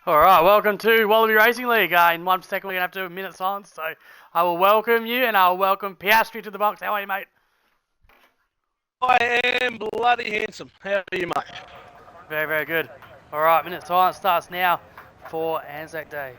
Alright, welcome to Wallaby Racing League. In 1 second we're going to have to do a minute silence, so I will welcome you and I'll welcome Piastri to the box. How are you, mate? I am bloody handsome. How are you, mate? Very, very good. Alright, minute silence starts now for Anzac Day.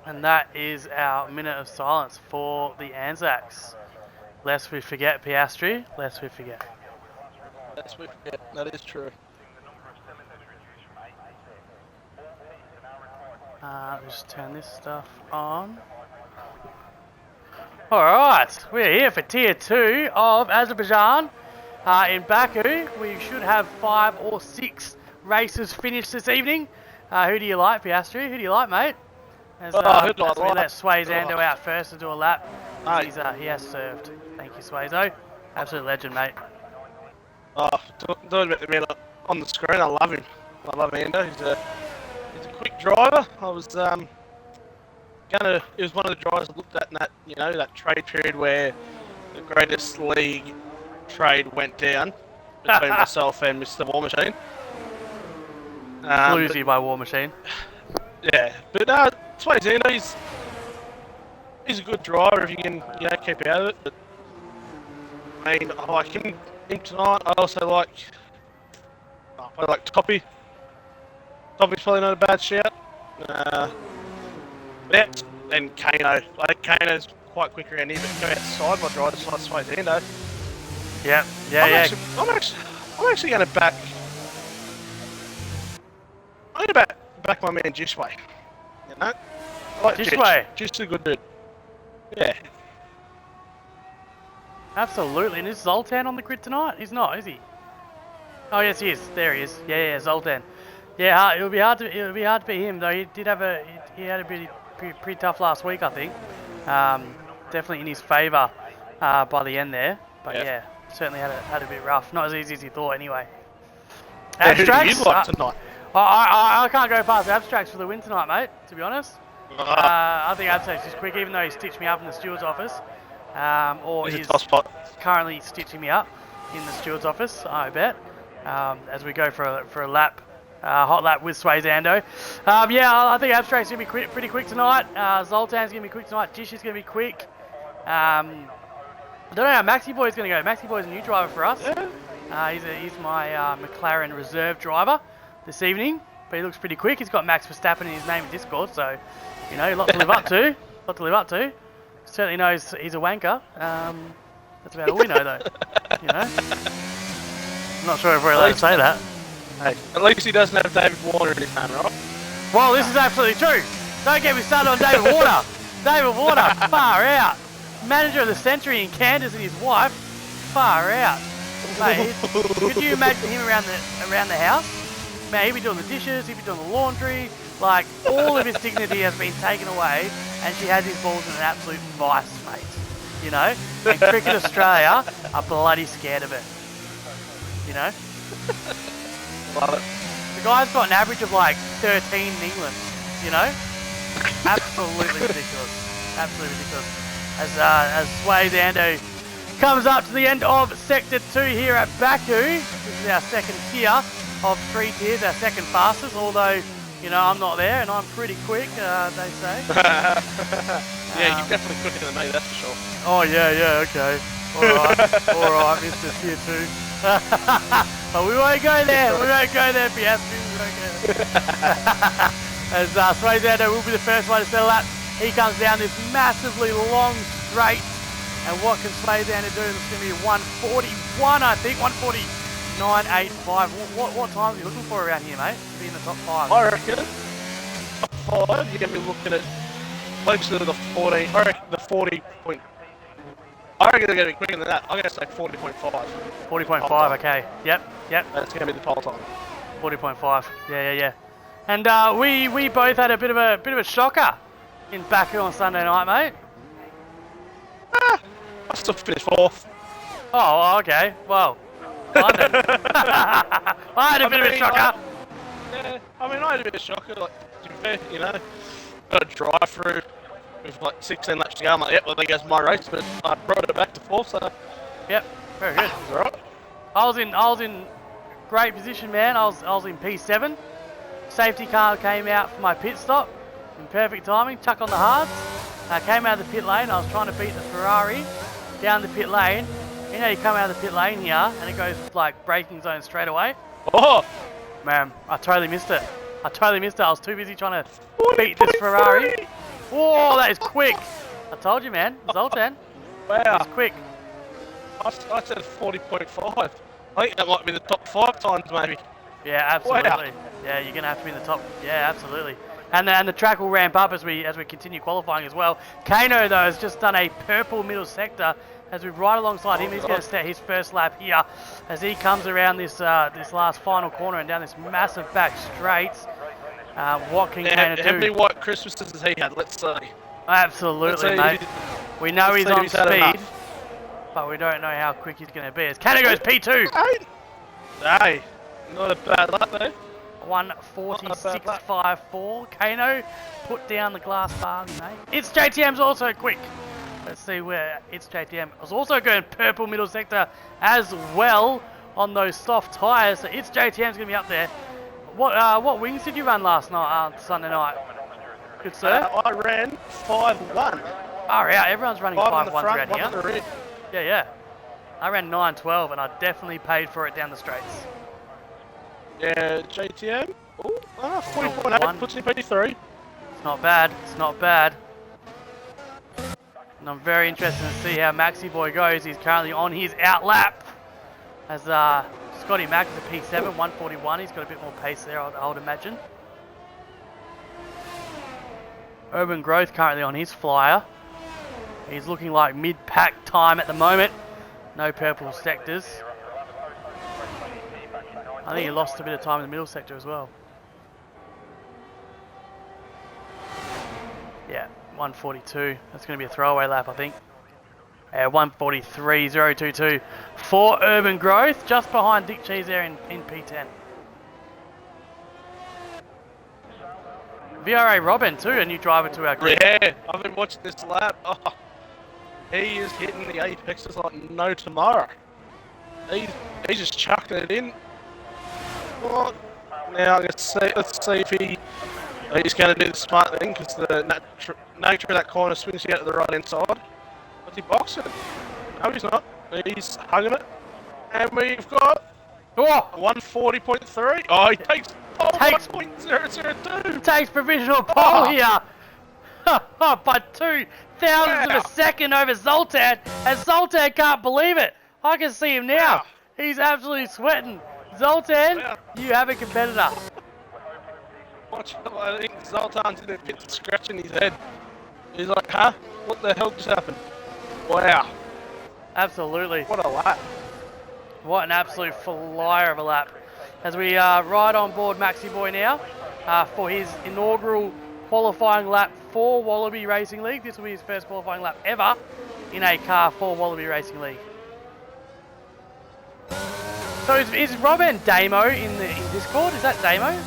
And that is our minute of silence for the Anzacs. Lest we forget Piastri, lest we forget. Lest we forget. That is true. Just turn this stuff on. Alright, we're here for Tier 2 of Azerbaijan in Baku. We should have 5 or 6 races finished this evening. Who do you like, Piastri? Who do you like, mate? As we let Sway Zando out first to do a lap. He has served. Thank you, Swayzo. Absolute legend, mate. Oh, talking about the man on the screen, I love him. I love Ando. He's a quick driver. He was one of the drivers I looked at in that trade period where the greatest league trade went down between myself and Mr. War Machine. Bluesy by War Machine. Yeah, but Sway Zando, he's a good driver if you can keep out of it. But I mean, I like him tonight. I also like Toppy. Toppy's probably not a bad shout. And Kano. Kano's quite quick around here, but go outside my driver side Sway Zando. I'm actually going to back. I'm going to back my man Jishway. You know? I like Jishway. Just a good dude. Yeah. Absolutely. And is Zoltan on the grid tonight? He's not, is he? Oh yes, he is. There he is. Yeah, Zoltan. Yeah, it would be hard to beat him though. He did have he had a pretty tough last week, I think. Definitely in his favour by the end there. But yeah, certainly had a bit rough. Not as easy as he thought anyway. Abstracts. Who do you like tonight? I can't go past Abstracts for the win tonight, mate, to be honest. I think Abstracts is quick, even though he stitched me up in the steward's office. Or he's currently stitching me up in the steward's office, I bet, as we go for a lap, hot lap with Sway Zando. I think Abstract's going to be pretty quick tonight. Zoltan's going to be quick tonight. Jish is going to be quick. I don't know how Maxi Boy's going to go. Maxi Boy's a new driver for us. He's my McLaren reserve driver this evening, but he looks pretty quick. He's got Max Verstappen in his name in Discord, so a lot to live up to. Certainly knows he's a wanker. That's about all we know, though. I'm not sure if we're allowed to say that. Hey, at least he doesn't have David Warner in his name, right? Well, this is absolutely true. Don't get me started on David Warner. David Warner, far out. Manager of the century in Candace and his wife, far out. Mate, could you imagine him around the house? Man, he'd be doing the dishes, he'd be doing the laundry. Like, all of his dignity has been taken away, and she has his balls in an absolute vice, mate. And Cricket Australia are bloody scared of it. Love it. The guy's got an average of like 13 in England. Absolutely ridiculous. Absolutely ridiculous. As Sway Zando comes up to the end of Sector 2 here at Baku. This is our second tier of 3 tiers, our second fastest, although, I'm not there and I'm pretty quick, they say. Yeah, you're definitely quicker than me, that's for sure. Oh, yeah, okay. Alright, Mr. Tier 2. But we won't go there. We won't go there, Piastri. We won't go there. As Swayzando will be the first one to settle that. He comes down this massively long straight. And what can Swayzando do? It's going to be 141, I think. 149.85. What time are you looking for around here, mate? To be in the top 5. I reckon top 5, you're going to be looking at close to the 14. I reckon the 40 point. I reckon they're going to be quicker than that. I'm going to say 40.5. 40.5, okay. Yep. That's going to be the pole time. 40.5. Yeah. And we both had a bit of a shocker in Baku on Sunday night, mate. I still finished 4th. Oh, okay. Well, I had a bit of a shocker. I had a bit of a shocker. Like, to be fair, you know, got a drive through with like 16 laps to go. I'm like, yep, well, there goes my race, but I brought it back to 4th, so. Yep, very good. It was alright. I was in great position, man. I was in P7. Safety car came out for my pit stop in perfect timing. Chuck on the hards. I came out of the pit lane. I was trying to beat the Ferrari down the pit lane. You know, you come out of the pit lane here, and it goes like braking zone straight away. Oh, man, I totally missed it. I was too busy trying to beat this Ferrari. Whoa, that is quick. I told you, man. Zoltan. Wow. That's quick. I said 40.5. I think that might be the top 5 times, maybe. Yeah, absolutely. Wow. Yeah, you're gonna have to be in the top. Yeah, absolutely. And the track will ramp up as we continue qualifying as well. Kano though has just done a purple middle sector as we ride alongside him. He's going to set his first lap here as he comes around this this last final corner and down this massive back straight. What can Kano do? How many white Christmases has he had? Let's see. Absolutely, mate. We know he's on speed, but we don't know how quick he's going to be. As Kano goes P2. Hey, not a bad lap though. 146.54. Kano put down the glass bar, mate. It's JTM's also quick. Let's see where It's JTM was also going purple middle sector as well on those soft tyres. So It's JTM's going to be up there. What wings did you run last night, Sunday night? Good sir. I ran 5.1. Oh yeah, everyone's running 5.1s around here. Yeah. I ran 9.12 and I definitely paid for it down the straights. Yeah, JTM. 40.8 puts in P3. It's not bad. And I'm very interested to see how Maxi Boy goes. He's currently on his out lap. As Scotty Mack is a P7, 141. He's got a bit more pace there, I would imagine. Urban Growth currently on his flyer. He's looking like mid-pack time at the moment. No purple sectors. I think he lost a bit of time in the middle sector as well. Yeah, 142. That's going to be a throwaway lap, I think. 143.022 for Urban Growth, just behind Dick Cheese there in P10. VRA Robin too, a new driver to our group. Yeah, I've been watching this lap. Oh, he is hitting the apexes like no tomorrow. He's just chucking it in. Well, now let's see if he's going to do the smart thing, because the nature of that corner swings you out to the right hand side. What's he boxing? No, he's not. He's hugging it. And we've got 140.3. Oh, he takes 1.002. Takes provisional pole here. By 2,000ths of a second over Zoltan. And Zoltan can't believe it. I can see him now. He's absolutely sweating. Zoltan, you have a competitor. Watch, I think Zoltan's in a pit scratching his head. He's like, huh? What the hell just happened? Wow. Absolutely. What a lap. What an absolute flyer of a lap. As we ride on board Maxi Boy now for his inaugural qualifying lap for Wallaby Racing League. This will be his first qualifying lap ever in a car for Wallaby Racing League. So is Rob and Damo in Discord? Is that Damo?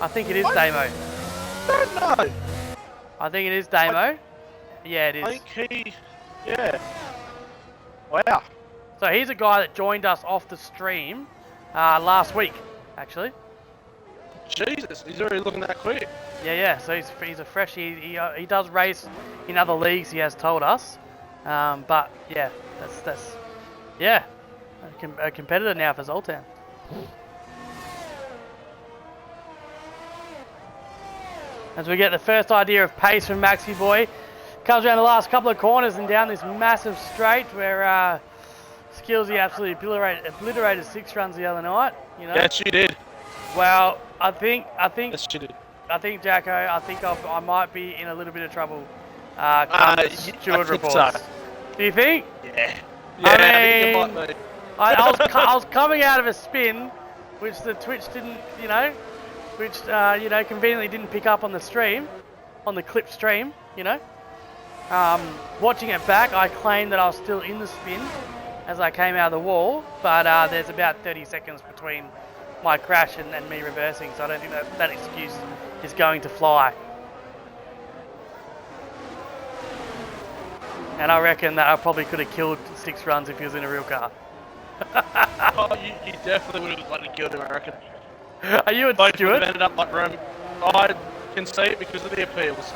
I think it is Damo. I don't know. I think it is Damo. Yeah, it is. I think yeah. Wow. So he's a guy that joined us off the stream last week, actually. Jesus, he's already looking that quick. Yeah. So he's a fresh. He does race in other leagues. He has told us. But yeah, that's a competitor now for Zoltan. As we get the first idea of pace from Maxi Boy. Comes around the last couple of corners and down this massive straight where Skillsy absolutely obliterated 6 runs the other night. You know? Yeah, she did. Well, I think. Yes, she did. I think, Jacko, I might be in a little bit of trouble. Come steward reports. So. Do you think? Yeah. I mean, I think it might be. I was coming out of a spin, which the Twitch didn't, which conveniently didn't pick up on the stream, on the clip stream, Watching it back, I claimed that I was still in the spin as I came out of the wall, but there's about 30 seconds between my crash and me reversing, so I don't think that excuse is going to fly. And I reckon that I probably could have killed 6 runs if he was in a real car. Oh, you definitely would have bloody killed him, I reckon. Are you a Both steward? would have ended up like Rome. I can see it because of the appeals.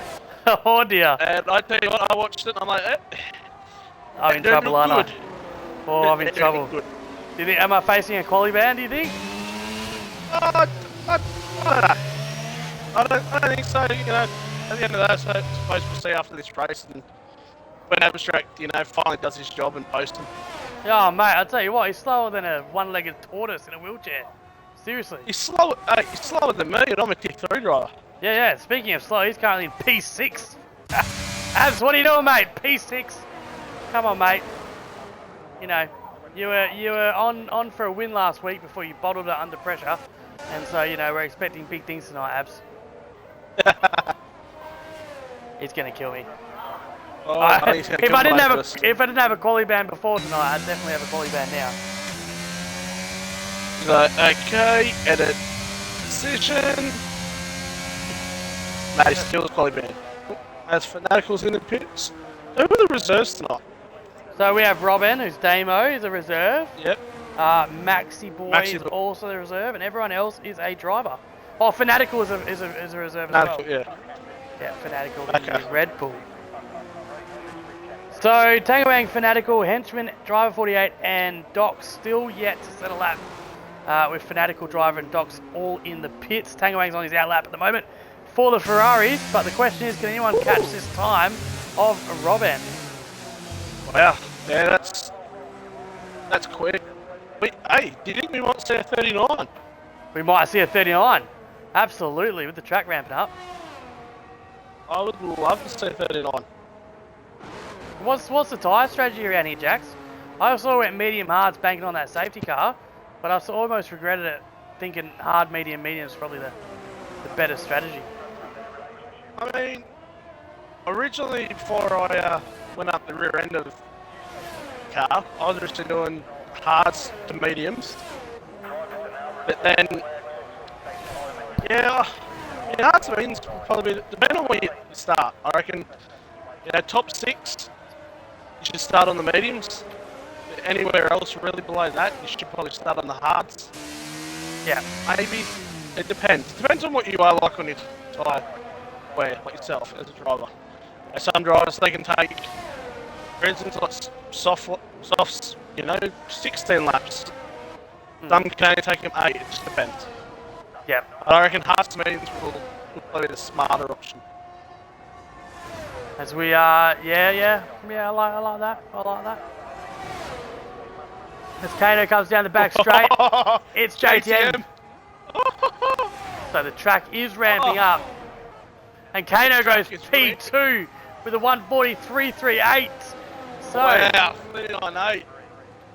Oh dear. And I tell you what, I watched it and I'm like, I'm in trouble, aren't I? good. Oh, I'm in trouble. Good. Do you think, am I facing a quali ban, do you think? I don't know. I don't think so, At the end of the day, so it's supposed to see after this race and when Abstract, finally does his job and posts him. Oh mate, I'll tell you what, he's slower than a one-legged tortoise in a wheelchair. Seriously. He's slower than me and I'm a tier 3 driver. Yeah, speaking of slow, he's currently in P6. Abs, what are you doing, mate? P6. Come on, mate. You were on for a win last week before you bottled it under pressure. And so, we're expecting big things tonight, Abs. He's going to kill me. If I didn't have a quali ban before tonight, I'd definitely have a quali ban now. Okay, edit decision. No, he's still quali ban. As Fanaticals in the pits, who are the reserves tonight? So we have Robin, who's Damo, is a reserve. Yep. Maxi Boy is also the reserve, and everyone else is a driver. Oh, Fanatical is a reserve as well. Yeah. Yeah, Fanatical is Red Bull. So, Tangawang, Fanatical, Henchman, Driver 48, and Doc still yet to set a lap with Fanatical Driver and Doc's all in the pits. Tangawang's on his out lap at the moment for the Ferraris, but the question is, can anyone catch this time of Robin? Wow, yeah, that's quick. Hey, do you think we might see a 39? We might see a 39. Absolutely, with the track ramping up. I would love to see a 39. What's the tyre strategy around here, Jax? I also went medium hards banking on that safety car, but I almost regretted it, thinking hard, medium is probably the better strategy. I mean, originally before I went up the rear end of the car, I was just doing hards to mediums. But then, hards to mediums probably depending on where you start. I reckon, top 6. You should start on the mediums. Anywhere else really below that, you should probably start on the hards. Yeah. Maybe. It depends. Depends on what you are like on your tyre wear, like yourself as a driver. Some drivers, they can take, for instance, like softs, 16 laps. Some can only take them 8, it just depends. Yeah. I reckon hards to mediums will probably be the smarter option. As we are, I like that. As Kano comes down the back straight, it's JTM. So the track is ramping up, and Kano goes P2 with a 1:43.38. So wow, 398.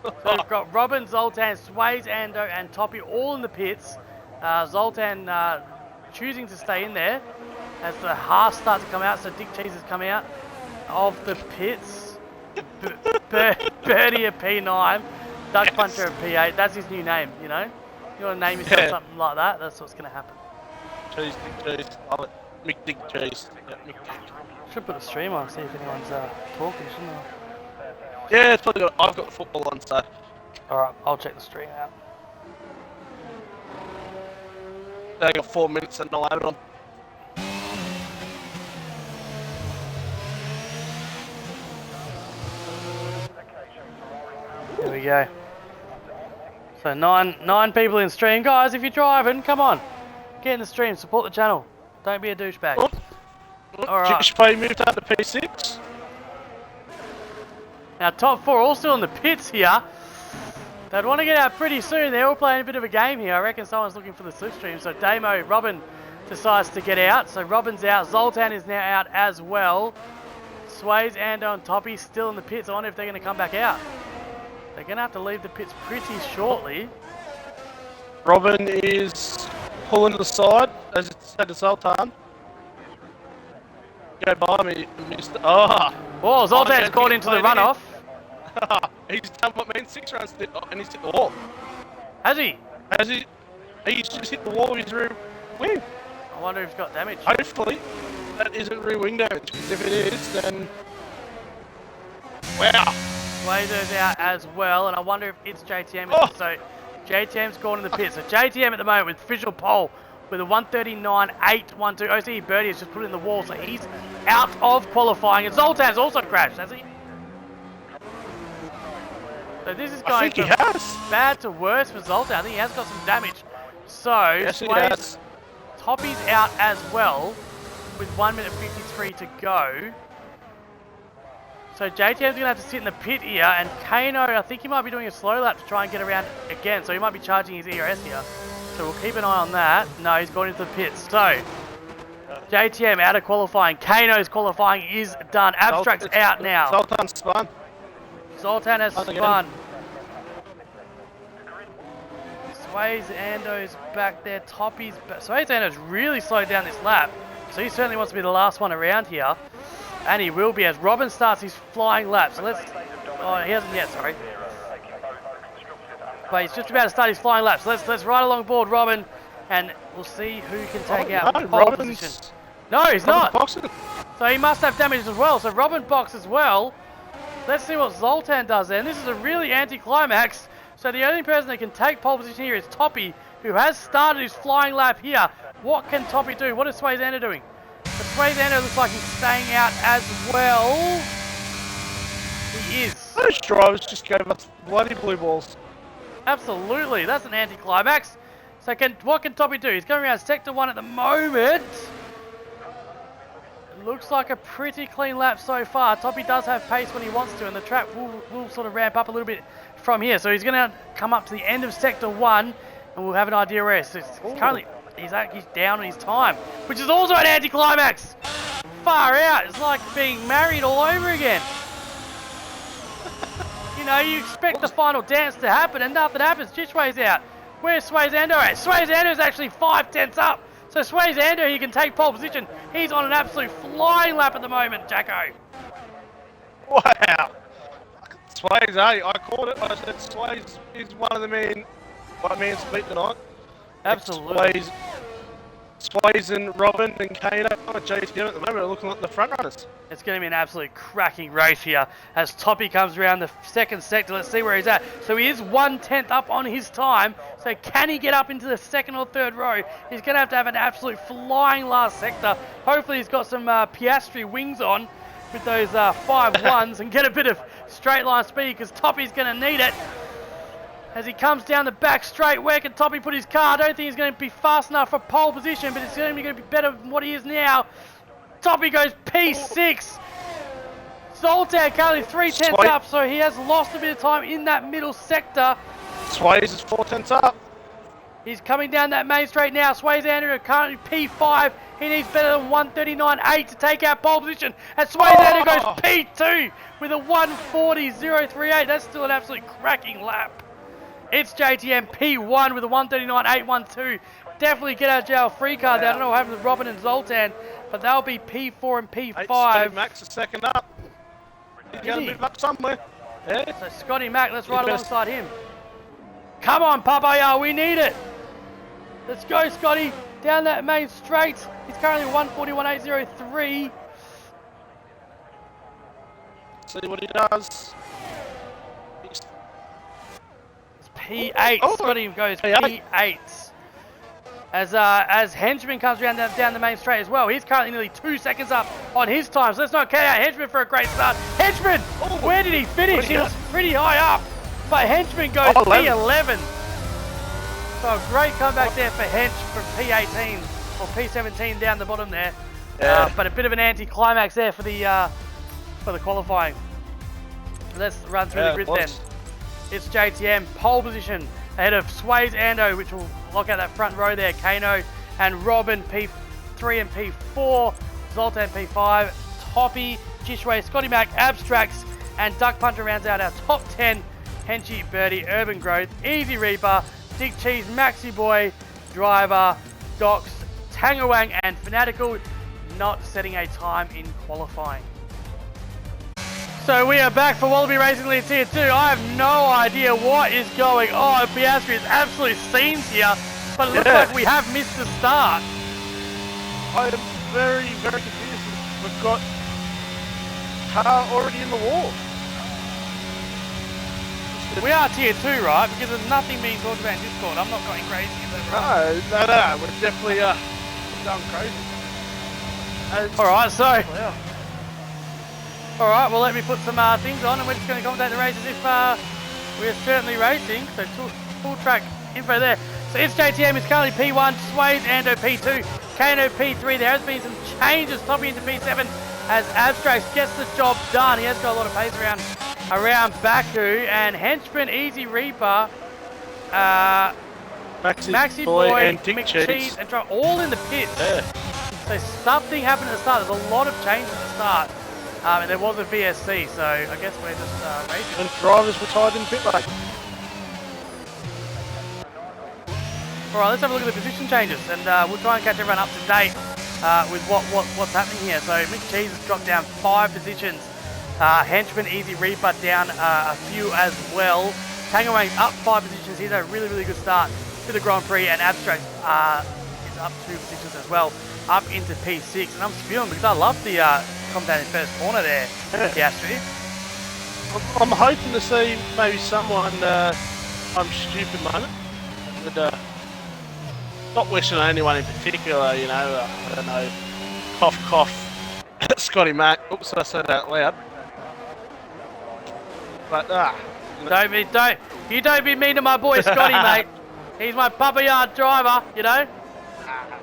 So we've got Robin, Zoltan, Sways, Ando, and Toppy all in the pits. Zoltan choosing to stay in there as the half start to come out. So Dick Cheese is coming out of the pits. Birdie a P9, Duck Puncher a P8. That's his new name, You want to name yourself something like that? That's what's going to happen. Cheese, Dick Cheese. Love it. Mick Dick Cheese. Yeah, Mick Dick. Should put the stream on, see if anyone's talking, shouldn't I? Yeah, it's probably I've got the football on, so. Alright, I'll check the stream out. They got 4 minutes and I'll have it on. Here we go. So nine people in stream. Guys, if you're driving, come on. Get in the stream, support the channel. Don't be a douchebag. Alright. Chippy moved out to P6. Now top 4 all still in the pits here. They'd want to get out pretty soon. They're all playing a bit of a game here. I reckon someone's looking for the slipstream. So Damo, Robin decides to get out. So Robin's out. Zoltan is now out as well. Sways and on Toppy still in the pits. I wonder if they're going to come back out. They're going to have to leave the pits pretty shortly. Robin is pulling to the side as it's had to Zoltan. Go by me, Mr. Oh, Zoltan's gone into the runoff. He's done what Man 6 runs did, and he's hit the wall. Has he? Has he? He's just hit the wall with his rear wing. I wonder if he's got damage. Hopefully, that isn't rear wing damage, because if it is, then... Wow! Blazer's out as well, and I wonder if it's JTM. So, JTM's gone in the pit. So, JTM at the moment with visual pole with a 139.812. OCE Birdie has just put it in the wall, so he's out of qualifying. And Zoltan's also crashed, has he? So this is going from bad to worse for Zoltan. I think he has got some damage. So, yes, Sways, Toppy's out as well with 1 minute 53 to go. So JTM's going to have to sit in the pit here, and Kano, I think he might be doing a slow lap to try and get around again, so he might be charging his ERS here. So we'll keep an eye on that. No, he's gone into the pits. So, JTM out of qualifying. Kano's qualifying is done. Abstract's out now. Zoltan's spun. Zoltan has spun. Sways Ando's back there. Toppy's back. Sways Ando's really slowed down this lap, so he certainly wants to be the last one around here. And he will be as Robin starts his flying lap. So let's... Oh, he hasn't yet, sorry. But he's just about to start his flying lap. So let's ride along board Robin, and we'll see who can take out pole position. No, he's not. Boxing. So he must have damage as well. So Robin box as well. Let's see what Zoltan does there. And this is a really anti-climax. So the only person that can take pole position here is Toppy, who has started his flying lap here. What can Toppy do? What is Swayzander doing? But Swayzander looks like he's staying out as well. He is. Those drivers just gave us bloody blue balls. Absolutely. That's an anti-climax. So what can Toppy do? He's going around Sector 1 at the moment. It looks like a pretty clean lap so far. Toppy does have pace when he wants to, and the track will sort of ramp up a little bit from here. So he's going to come up to the end of Sector 1, and we'll have an idea where it's currently... He's down on his time, which is also an anti-climax. Far out. It's like being married all over again. You know, you expect the final dance to happen, and nothing happens. Sway's out. Where's Swayzander at? Swayzander's actually 5/10 up. So Swayzander, he can take pole position. He's on an absolute flying lap at the moment, Jacko. Wow. Sways, I called it. I said Sways is one of the men beat tonight. Absolutely. Sways and Robin and Kano at JTM at the moment are looking like the front runners. It's going to be an absolute cracking race here as Toppy comes around the second sector. Let's see where he's at. So he is 1/10 up on his time. So can he get up into the second or third row? He's going to have an absolute flying last sector. Hopefully he's got some Piastri wings on with those 5-1s and get a bit of straight line speed, because Toppy's going to need it. As he comes down the back straight, where can Toppy put his car? I don't think he's going to be fast enough for pole position, but it's going to be better than what he is now. Toppy goes P6. Zoltan currently 3/10 up, so he has lost a bit of time in that middle sector. Sways is 4/10 up. He's coming down that main straight now. Swayzander currently P5. He needs better than 139.8 to take out pole position. And Swayzander goes P2 with a 140.038. That's still an absolute cracking lap. It's JTM P1 with a 139.812. Definitely get out of jail free card there. I don't know what happened with Robin and Zoltan, but they'll be P4 and P5. Max is second up. He's going to move up somewhere. Yeah. So Scotty Mack, let's ride alongside him. Come on, Papaya, we need it. Let's go, Scotty. Down that main straight. He's currently 141.803. See what he does. P8. Scotty goes P8. As Henchman comes around down the main straight as well. He's currently nearly 2 seconds up on his time. So let's not count out Henchman for a great start. Henchman! Where did he finish? He was pretty high up. But Henchman goes P11. So a great comeback there for Hench from P18 or P17 down the bottom there. Yeah. But a bit of an anti-climax there for the qualifying. Let's run through the grid then. It's JTM pole position ahead of Sways Ando, which will lock out that front row there. Kano and Robin P3 and P4, Zoltan P5, Toppy, Jishway, Scotty Mac, Abstracts, and Duck Puncher rounds out our top 10. Henchy, Birdie, Urban Growth, Easy Reaper, Dick Cheese, Maxi Boy, Driver, Docs, Tangawang, and Fanatical, not setting a time in qualifying. So we are back for Wallaby Racing League Tier 2. I have no idea what is going on. Piastri is absolute scenes here, but it looks like we have missed the start. I am very, very confused. We've got car already in the wall. We are Tier 2, right? Because there's nothing being talked about in Discord. I'm not going crazy. Is that right? No. We're definitely going crazy. Alright, so... Alright, well let me put some things on and we're just going to commentate the race as if we're certainly racing. So full track info there. So it's JTM is currently P1, Sways Ando P2, Kano P3. There has been some changes, Toppy into P7 as Abstracts gets the job done. He has got a lot of pace around Baku, and Henchman, Easy Reaper, Maxi Boy and Dick Cheese and Try all in the pits. Yeah. So something happened at the start. There's a lot of change at the start. And there was a VSC, so I guess we're just racing. And drivers were tied in pit lane. Alright, let's have a look at the position changes, and we'll try and catch everyone up to date with what's happening here. So Mick Cheese has dropped down 5 positions. Henchman, Easy Reaper down a few as well. Tangawang's up 5 positions. He's had a really, really good start to the Grand Prix, and Abstract is up 2 positions as well, up into P6. And I'm spewing because I love the come down in first corner there, Piastri. I'm hoping to see maybe someone, I'm stupid moment, would, not wishing on anyone in particular, you know, I don't know, cough, Scotty Mac. Oops, I said that out loud. But, you don't be mean to my boy Scotty, mate. He's my Papa Yard driver, you know.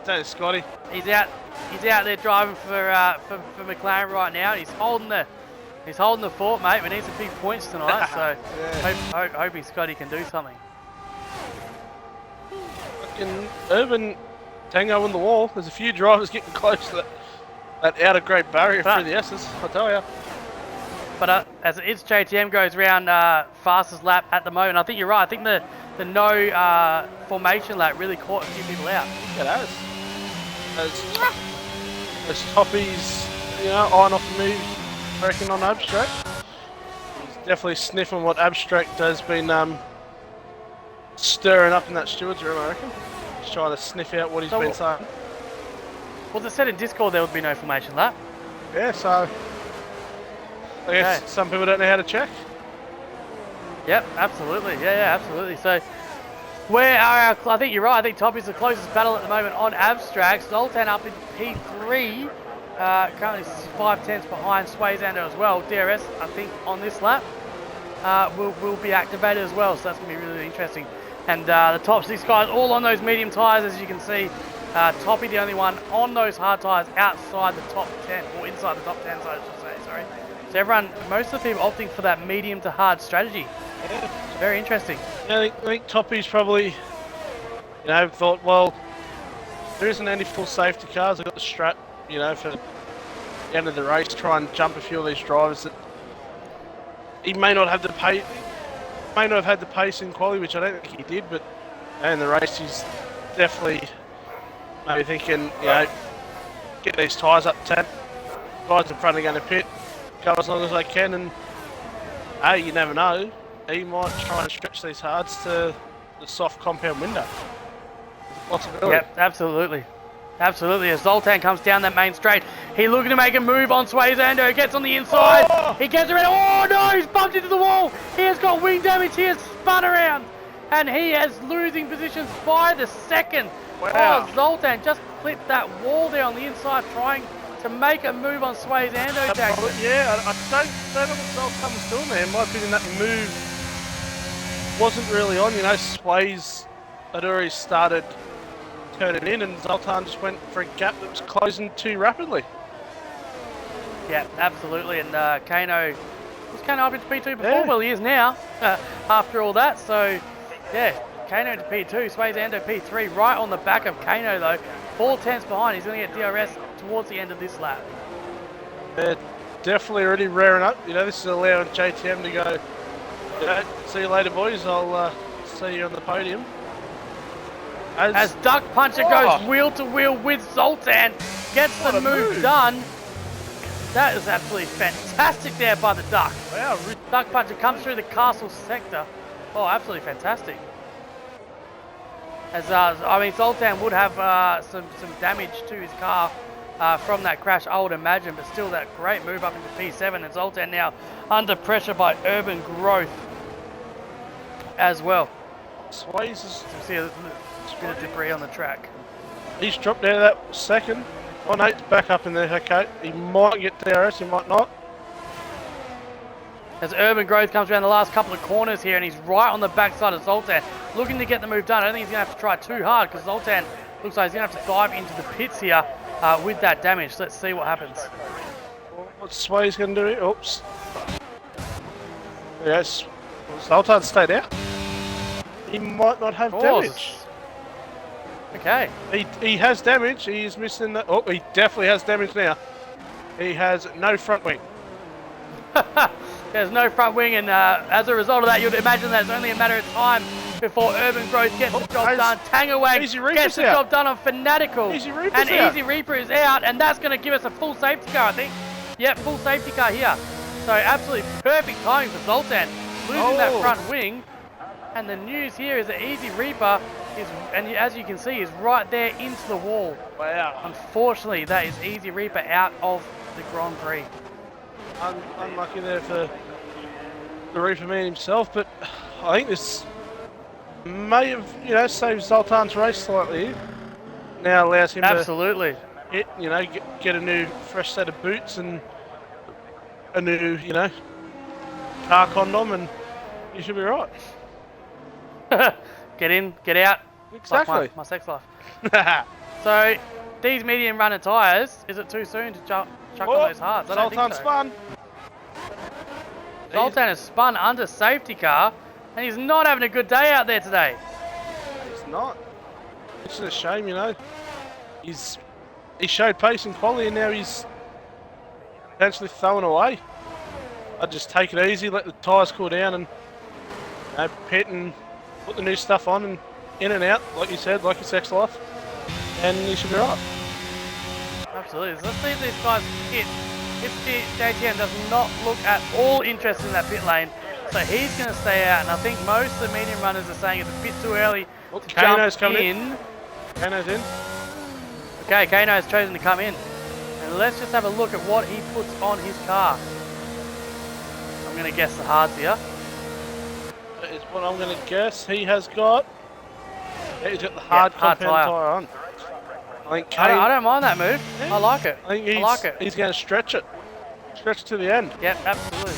That's Scotty. He's out there driving for McLaren right now. He's holding the fort, mate. We need some big points tonight, so hoping Scotty can do something. Fucking Urban Tango on the wall. There's a few drivers getting close to that outer great barrier through the S's, I tell you. But as it's JTM goes around fastest lap at the moment, I think you're right. I think the no formation lap really caught a few people out. It has. As Toppy's, you know, on off the move, working on Abstract. He's definitely sniffing what Abstract has been stirring up in that steward's room, I reckon. Just trying to sniff out what he's been saying. Well, they said in Discord there would be no formation lap. Yeah, so I guess some people don't know how to check. Yep, absolutely. Yeah, absolutely. So where are our... I think you're right. I think Toppy's the closest battle at the moment on Abstract. Zoltan up in P3. Currently 5/10 behind Sways Ando as well. DRS, I think, on this lap will be activated as well. So that's going to be really, really interesting. And the top 6 guys all on those medium tyres, as you can see. Toppy the only one on those hard tyres outside the top 10, or inside the top 10, so I should say, sorry. So everyone, most of the people opting for that medium to hard strategy. Yeah. It's very interesting. Yeah, I think Toppy's probably, you know, thought, well, there isn't any full safety cars. I've got the strap, you know, for the end of the race, try and jump a few of these drivers that he may not have the pace, may not have had the pace in quali, which I don't think he did, but in the race he's definitely maybe thinking, you know, get these tyres up 10, guys in front are going to pit, go as long as they can, and hey, you never know, he might try and stretch these hards to the soft compound window. There's a possibility. Yep, absolutely. Absolutely, as Zoltan comes down that main straight, he's looking to make a move on Sways Ando, gets on the inside, he gets around, oh no, he's bumped into the wall, he has got wing damage, he has spun around, and he is losing positions by the second. Wow. Oh, Zoltan just clipped that wall there on the inside, trying to make a move on Sways Ando. Yeah, I don't know what Zoltan was doing there. In my opinion, that move wasn't really on. You know, Sways had already started turning in, and Zoltan just went for a gap that was closing too rapidly. Yeah, absolutely. And Kano, was Kano up into P2 before? Yeah. Well, he is now, after all that. So, yeah, Kano to P2, Swayzando P3, right on the back of Kano though. 4/10 behind. He's going to get DRS towards the end of this lap. They're definitely already rearing up. You know, this is allowing JTM to go, you know, see you later, boys. I'll see you on the podium. As Duck Puncher goes wheel to wheel with Zoltan, gets the move done. That is absolutely fantastic there by the Duck. Wow. Duck Puncher comes through the castle sector. Oh, absolutely fantastic. As I mean, Zoltan would have some damage to his car from that crash, I would imagine, but still that great move up into P7, and Zoltan now under pressure by Urban Growth as well. Sways is... You see a bit of debris on the track. He's dropped out of that second. Oh no, it's back up in there, okay. He might get DRS, he might not. As Urban Growth comes around the last couple of corners here, and he's right on the backside of Zoltan, looking to get the move done. I don't think he's going to have to try too hard, because Zoltan looks like he's going to have to dive into the pits here with that damage. Let's see what happens. What's Sway's going to do? Oops. Yes. Zoltan stayed out. He might not have damage. Okay. He has damage. He is missing the... Oh, he definitely has damage now. He has no front wing. There's no front wing, and as a result of that, you'd imagine that it's only a matter of time before Urban Growth gets the job done. Tangawag gets the job done on Fanatical. Easy Reaper is out, and that's going to give us a full safety car, I think. Yep, full safety car here. So absolutely perfect timing for Zoltan, losing that front wing. And the news here is that Easy Reaper is, and as you can see, is right there into the wall. Wow. Unfortunately, that is Easy Reaper out of the Grand Prix. Unlucky there for the Reaper man himself, but I think this may have, you know, saved Zoltan's race slightly. Now allows him to hit, you know, get a new fresh set of boots and a new, you know, car condom, and you should be right. Get in, get out. Exactly. Like my sex life. So, these medium runner tyres, is it too soon to chuck on those hards? I don't think so. Spun. Zoltan has spun under safety car, and he's not having a good day out there today. He's not. It's a shame, you know. He showed pace and quality, and now he's potentially throwing away. I'd just take it easy, let the tyres cool down, and, you know, pit and put the new stuff on and in and out, like you said, like your sex life, and you should be right. Absolutely. Let's see if these guys hit. JTM does not look at all interested in that pit lane, so he's going to stay out, and I think most of the medium runners are saying it's a bit too early to jump in. Kano's in. Okay, Kano has chosen to come in. And let's just have a look at what he puts on his car. I'm going to guess the hards here. That is what I'm going to guess. He's got the hard compound tyre on. I don't mind that move. Yeah. I like it. He's going to stretch it. Stretch it to the end. Yep, absolutely.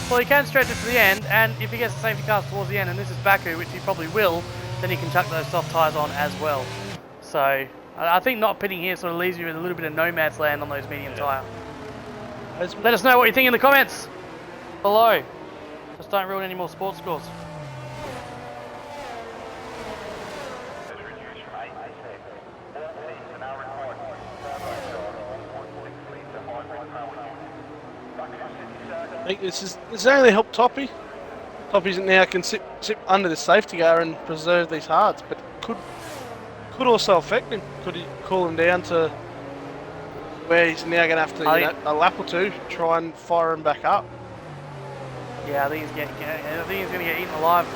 Well, he can stretch it to the end, and if he gets the safety cars towards the end, and this is Baku, which he probably will, then he can chuck those soft tyres on as well. So, I think not pitting here sort of leaves you with a little bit of no man's land on those medium tyre. Let us know what you think in the comments below. Just don't ruin any more sports scores. I think this is only help Toppy. Toppy's now can sit under the safety car and preserve these hards, but could also affect him. Could he cool him down to where he's now going to have to, you know, a lap or two, try and fire him back up? Yeah, I think he's going to get eaten alive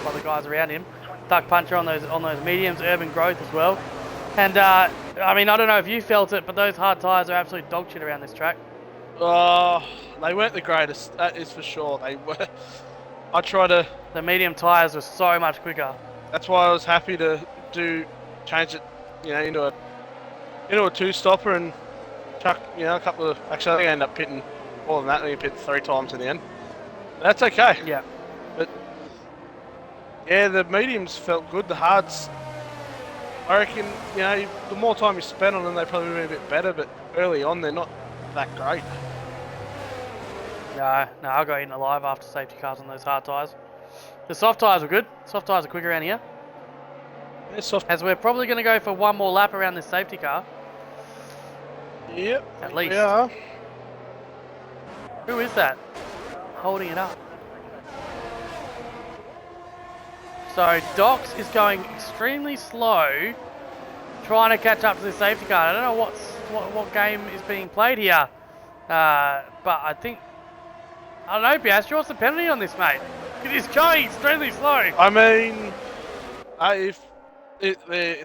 by the guys around him. Duck Puncher on those mediums, Urban Growth as well. And I mean, I don't know if you felt it, but those hard tyres are absolute dog shit around this track. Oh, they weren't the greatest. That is for sure. They were. The medium tyres were so much quicker. That's why I was happy to change it, you know, into a two-stopper and chuck, you know, a couple of. Actually, I think I ended up pitting more than that. I think I pitted 3 times in the end. That's okay. Yeah. But Yeah, the mediums felt good. The hards, I reckon, you know, the more time you spend on them, they probably be a bit better. But early on, they're not that great. No, I got eaten alive after safety cars on those hard tyres. The soft tyres were good. Soft tyres are quick around here. Yeah, soft. As we're probably going to go for one more lap around this safety car. Yep. At least. We are. Who is that? Holding it up. So Docs is going extremely slow, trying to catch up to the safety car. I don't know what game is being played here, but I think, I don't know, Piastri, what's the penalty on this, mate? Because he's going extremely slow. I mean, if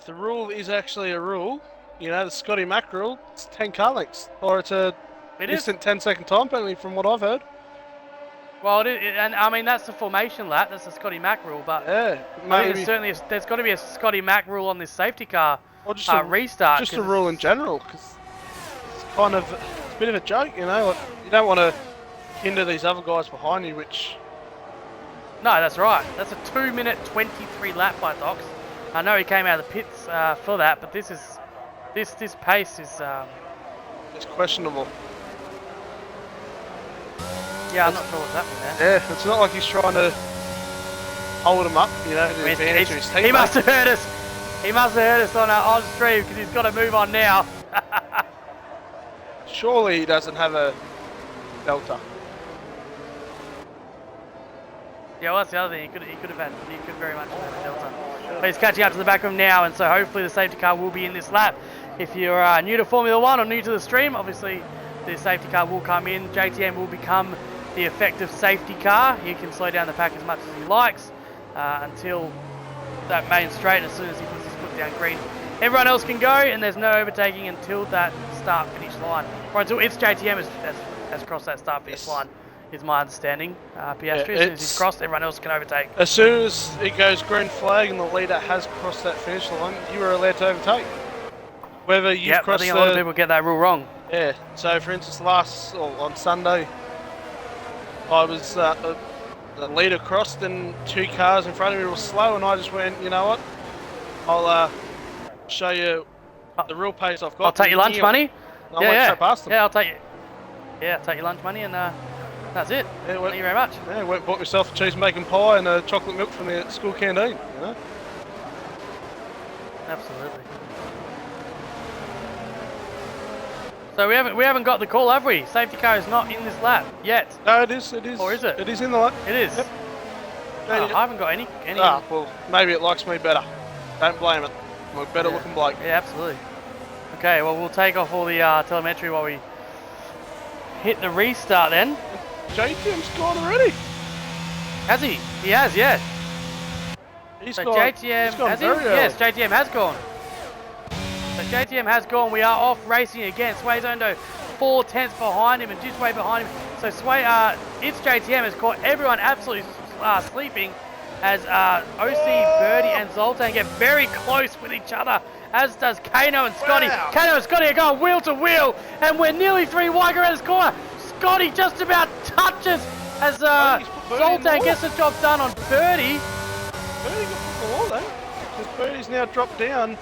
the rule is actually a rule, you know, the Scotty Mac rule, it's 10 car lengths, or it's a instant 10-second time penalty from what I've heard. Well, and I mean, that's the formation lap, that's the Scotty Mac rule, but yeah, maybe there's got to be a Scotty Mac rule on this safety car or just restart. Just a rule in general, because it's kind of it's a bit of a joke, you know. Like, you don't want to hinder these other guys behind you, which... No, that's right. That's a 2-minute 23 lap by Docs. I know he came out of the pits for that, but this pace is... it's questionable. Yeah, I'm not sure what's happening there. Yeah, it's not like he's trying to hold him up, you know, to advantage of his team. He must have heard us. He must have heard us on stream because he's got to move on now. Surely he doesn't have a Delta. Yeah, well, that's the other thing. He could very much have had a Delta. But he's catching up to the back of him now, and so hopefully the safety car will be in this lap. If you're new to Formula One or new to the stream, obviously the safety car will come in. JTM will become the effective safety car. He can slow down the pack as much as he likes until that main straight. As soon as he puts his foot down green, everyone else can go, and there's no overtaking until that start-finish line, or until it's JTM has crossed that start-finish line. Is my understanding. Piastri, as soon as he's crossed, everyone else can overtake. As soon as it goes green flag and the leader has crossed that finish line, you are allowed to overtake. Whether you've crossed I think a lot of people get that rule wrong. Yeah. So, for instance, on Sunday, I was the leader crossed and 2 cars in front of me were slow, and I just went, you know what? I'll show you the real pace I've got. I'll take your lunch money. Straight past them. Yeah, I'll take you. Yeah, I'll take your lunch money, and that's it. Yeah, thank you very much. Yeah, went and bought myself a cheese and bacon pie and a chocolate milk from the school canteen. You know. Absolutely. So we haven't got the call, have we? Safety car is not in this lap yet. No, it is. It is. Or is it? It is in the lap. It is. Yep. Oh, I haven't got any. Ah, well, maybe it likes me better. Don't blame it. I'm a better looking bloke. Yeah, absolutely. Okay, well, we'll take off all the telemetry while we hit the restart then. JTM's gone already. Has he? He has, yeah. He's so gone. JTM he's gone has he? very early. Yes, JTM has gone. So JTM has gone. We are off racing again. Sway Zondo 4 tenths behind him and just way behind him. So it's JTM has caught everyone absolutely sleeping as OC, Birdie and Zoltan get very close with each other, as does Kano and Scotty. Wow. Kano and Scotty are going wheel to wheel, and we're nearly 3 wide around this corner. Scotty just about touches as Zoltan gets the job done on Birdie. Birdie got put the wall though, because Birdie's now dropped down.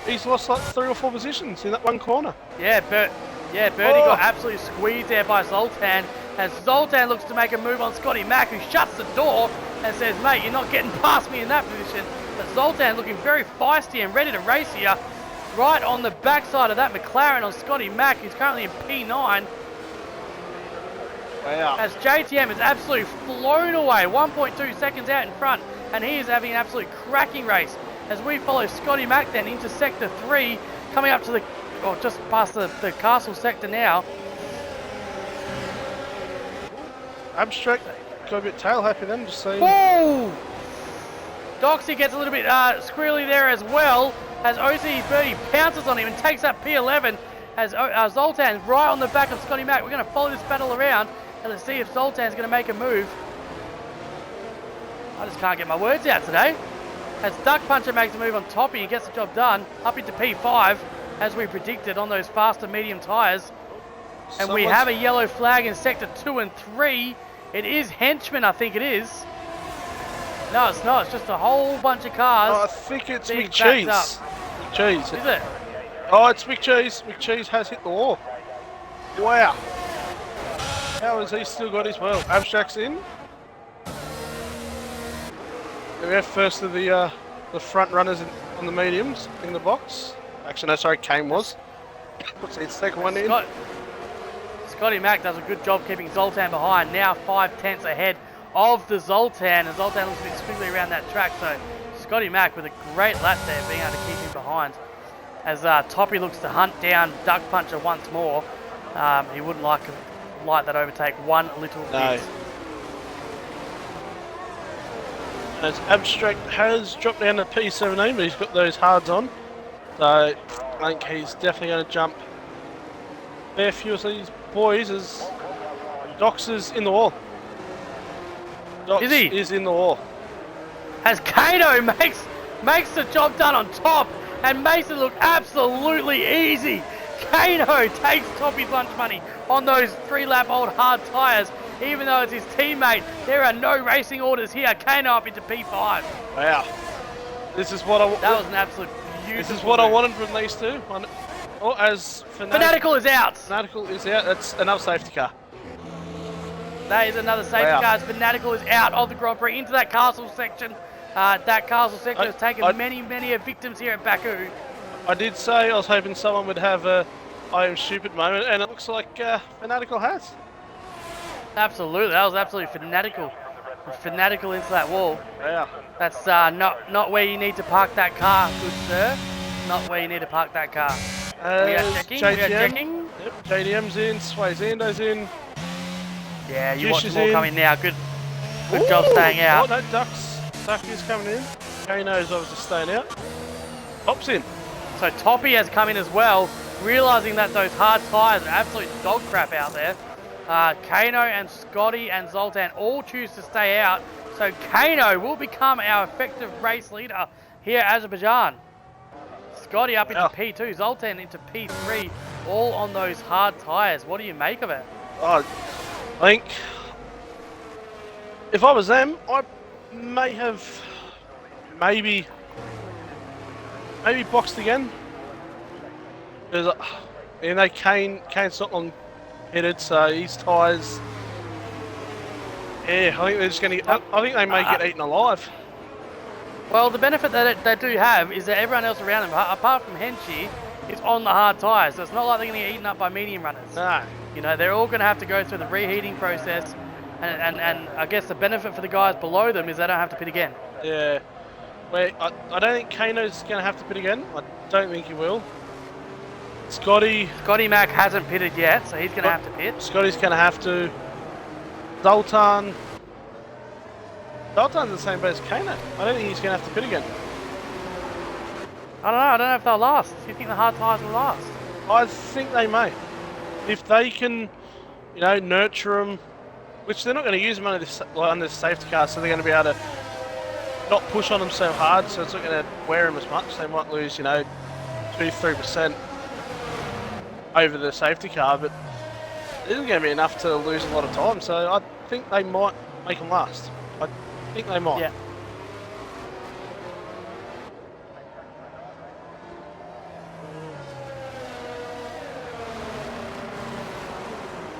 He's lost like 3 or 4 positions in that one corner. Yeah, Birdie got absolutely squeezed there by Zoltan, as Zoltan looks to make a move on Scotty Mac, who shuts the door and says, mate, you're not getting past me in that position. But Zoltan looking very feisty and ready to race here, right on the backside of that McLaren on Scotty Mac, who's currently in P9. Wow. As JTM is absolutely flown away, 1.2 seconds out in front, and he is having an absolute cracking race. As we follow Scotty Mac then into Sector 3, coming up to just past the castle sector now. Abstract got a bit tail happy then, just saying. Oh! Doxy gets a little bit squirrely there as well, as OC Birdie pounces on him and takes up P11, as Zoltan's right on the back of Scotty Mac. We're going to follow this battle around and let's see if Zoltan's going to make a move. I just can't get my words out today. As Duck Puncher makes a move on top, he gets the job done, up into P5, as we predicted on those faster medium tyres. And we have a yellow flag in Sector 2 and 3. It is Henchman, I think it is. No, it's not. It's just a whole bunch of cars. Oh, I think it's being backed McCheese. up. McCheese. Is it? Oh, it's McCheese. McCheese has hit the wall. Wow. How has he still got his wheel? Abstract's in. We have first of the front runners on the mediums in the box. Actually, no, sorry, Kane was. What's the second one in? Scotty Mack does a good job keeping Zoltan behind. Now 5/10 ahead of the Zoltan, and Zoltan looks a bit squiggly around that track. So Scotty Mack with a great lap there, being able to keep him behind. As Toppy looks to hunt down Duck Puncher once more. He wouldn't like that overtake one little bit. As Abstract has dropped down to P17, but he's got those hards on. So I think he's definitely going to jump a fair few of these boys as Dox is in the wall. Dox is he? Is in the wall. As Kano makes the job done on top and makes it look absolutely easy. Kano takes Toppy's lunch money on those 3-lap-old hard tyres. Even though it's his teammate, there are no racing orders here. Kano up into P5. Wow. This is what that was an absolute beautiful This is what I wanted from these two. Oh, as Fanatical is out. Fanatical is out. That's another safety car. That is another safety car. As Fanatical is out of the Grand Prix into that castle section. That castle section has taken many victims here at Baku. I did say I was hoping someone would have a I am stupid moment, and it looks like Fanatical has. Absolutely, that was absolutely fanatical. Fanatical into that wall. Yeah. That's not where you need to park that car, good sir. Not where you need to park that car. We are checking. Yep, JDM's in, Sway's Endo's in. Yeah, you watch more coming now. Good job staying out. Oh no, Duck is coming in. Kano's obviously staying out. Pops in. So Toppy has come in as well, realising that those hard tyres are absolute dog crap out there. Kano and Scotty and Zoltan all choose to stay out. So Kano will become our effective race leader here at Azerbaijan. Scotty up into P2, Zoltan into P3, all on those hard tyres. What do you make of it? I think if I was them, I may have maybe boxed again. Because Kane's not long headed, so his tyres. Yeah, I think they're just going to. I think they may get eaten alive. Well, the benefit that they do have is that everyone else around them, apart from Henchy, is on the hard tyres. So it's not like they're going to get eaten up by medium runners. No. You know, they're all going to have to go through the reheating process, and I guess the benefit for the guys below them is they don't have to pit again. Yeah. Well, I don't think Kano's going to have to pit again. I don't think he will. Scotty Mack hasn't pitted yet, so he's going to have to pit. Scotty's going to have to. Zoltan's the same boat as Kano. I don't think he's going to have to pit again. I don't know if they'll last. Do you think the hard tyres will last? I think they may. If they can, nurture them, which they're not going to use them under this safety car, so they're going to be able to not push on them so hard, so it's not going to wear them as much. They might lose, 2-3% over the safety car, but it isn't going to be enough to lose a lot of time, so I think they might make them last. I think they might. Yeah.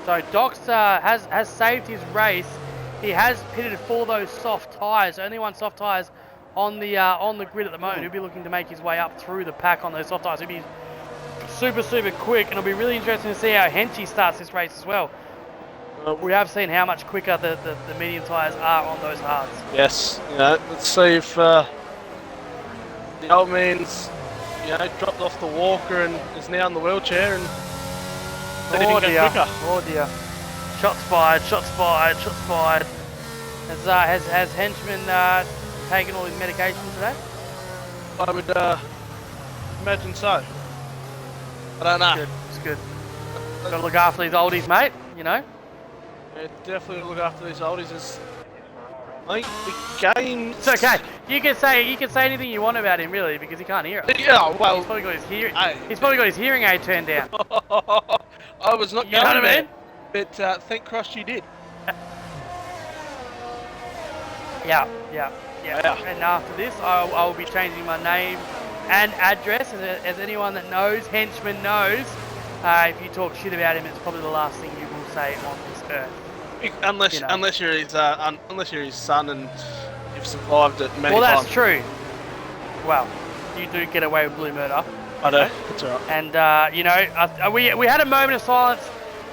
So Dox has saved his race. He has pitted for those soft tyres. Only one soft tyres on the grid at the moment. He'll be looking to make his way up through the pack on those soft tyres. He'll be super quick, and it'll be really interesting to see how Henchy starts this race as well. We have seen how much quicker the medium tyres are on those hards. Yes, let's see if the old man's dropped off the walker and is now in the wheelchair and oh dear. Shots fired. Has Henchman taken all his medication today? I would imagine so. I don't know. It's good. Got to look after these oldies, mate. Yeah, definitely look after these oldies. I think the game. It's okay. You can say anything you want about him, really, because he can't hear it. Yeah, well, he's probably got his hearing. He's probably got his hearing aid turned down. I was not going there, what I mean? But thank Christ you did. Yeah. And after this, I will be changing my name and address, as anyone that knows, henchman knows. If you talk shit about him, it's probably the last thing you will say on this earth. Unless you're his son and you've survived it many times. Well, that's true. Well, you do get away with blue murder. I know. That's all right. And we had a moment of silence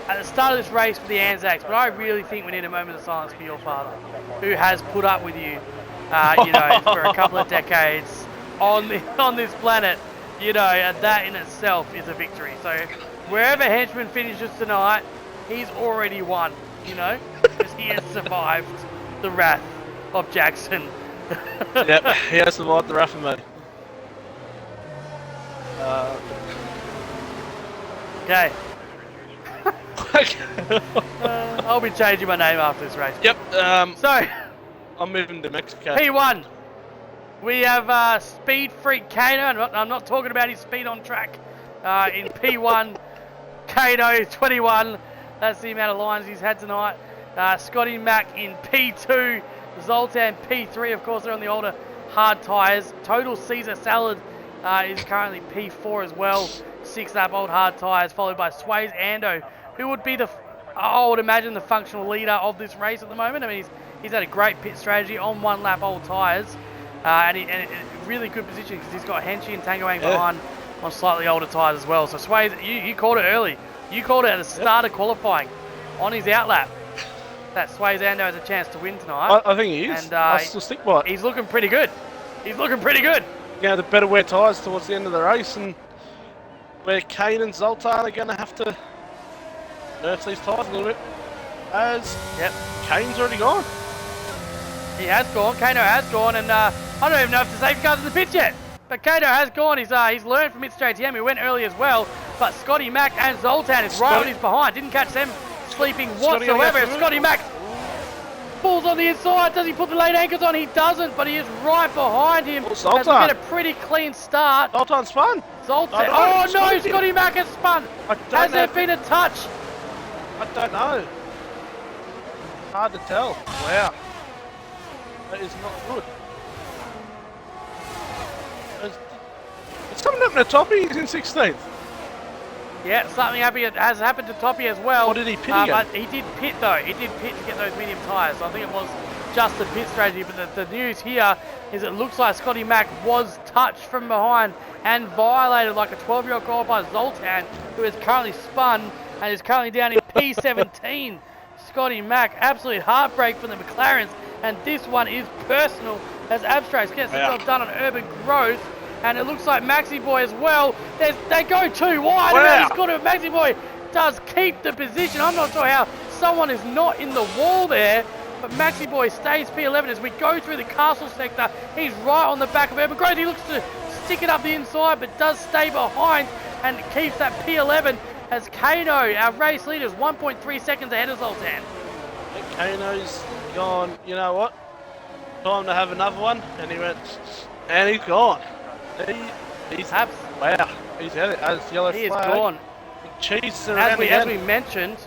at the start of this race for the Anzacs, but I really think we need a moment of silence for your father, who has put up with you, for a couple of decades on this planet. And that in itself is a victory. So wherever Henchman finishes tonight, he's already won. Because he has survived the wrath of Jackson. Yep, he has survived the wrath of me. Okay. I'll be changing my name after this race. Yep. So I'm moving to Mexico. P1. We have Speed Freak Kano. I'm not talking about his speed on track. In P1, Kano 21. That's the amount of lines he's had tonight. Scotty Mack in P2. Zoltan P3. Of course, they're on the older hard tyres. Total Caesar Salad is currently P4 as well. 6-lap old hard tyres, followed by Sways Ando, who would be I would imagine, the functional leader of this race at the moment. I mean, he's had a great pit strategy on 1-lap old tyres. And really good position because he's got Henchy and Tangoang behind on slightly older tyres as well. So Sways, you called it early. You called it at the start of qualifying on his outlap. That Sways Ando has a chance to win tonight. I think he is. And I still stick by it. He's looking pretty good. The better wear tyres towards the end of the race, and where Kane and Zoltan are going to have to nerf these tyres a little bit. As Kane's already gone. He has gone. Kano has gone, and I don't even know if the safety car's in the pits yet. But Kano has gone. He's learned from mid-straight TM. He went early as well. But Scotty Mack and Zoltan is right on his behind. Didn't catch them sleeping whatsoever. Scotty Mack pulls on the inside. Does he put the late anchors on? He doesn't, but he is right behind him. Has get a pretty clean start. Zoltan spun. Zoltan. Oh no, Scotty Mack has spun. Has there been a touch? I don't know. Hard to tell. Wow. That is not good. It's something happened to Toppy. He's in 16th. Yeah, something has happened to Toppy as well. What did he pit again? But he did pit though. He did pit to get those medium tyres. So I think it was just the pit strategy. But the news here is it looks like Scotty Mack was touched from behind and violated like a 12-year-old goal by Zoltan, who is currently spun and is currently down in P17. Scotty Mack, absolute heartbreak for the McLarens. And this one is personal as Abstracts gets the job done on Urban Growth. And it looks like Maxi Boy as well. They go too wide. Wow. He's got it. Maxi Boy does keep the position. I'm not sure how someone is not in the wall there. But Maxi Boy stays P11 as we go through the castle sector. He's right on the back of Urban Growth. He looks to stick it up the inside, but does stay behind and keeps that P11 as Kano, our race leader, is 1.3 seconds ahead of Zoltan. Kano's gone, you know what? Time to have another one. And he went, and he's gone. He's wow. He's had it as yellow flag. He is gone. Cheese around as we mentioned.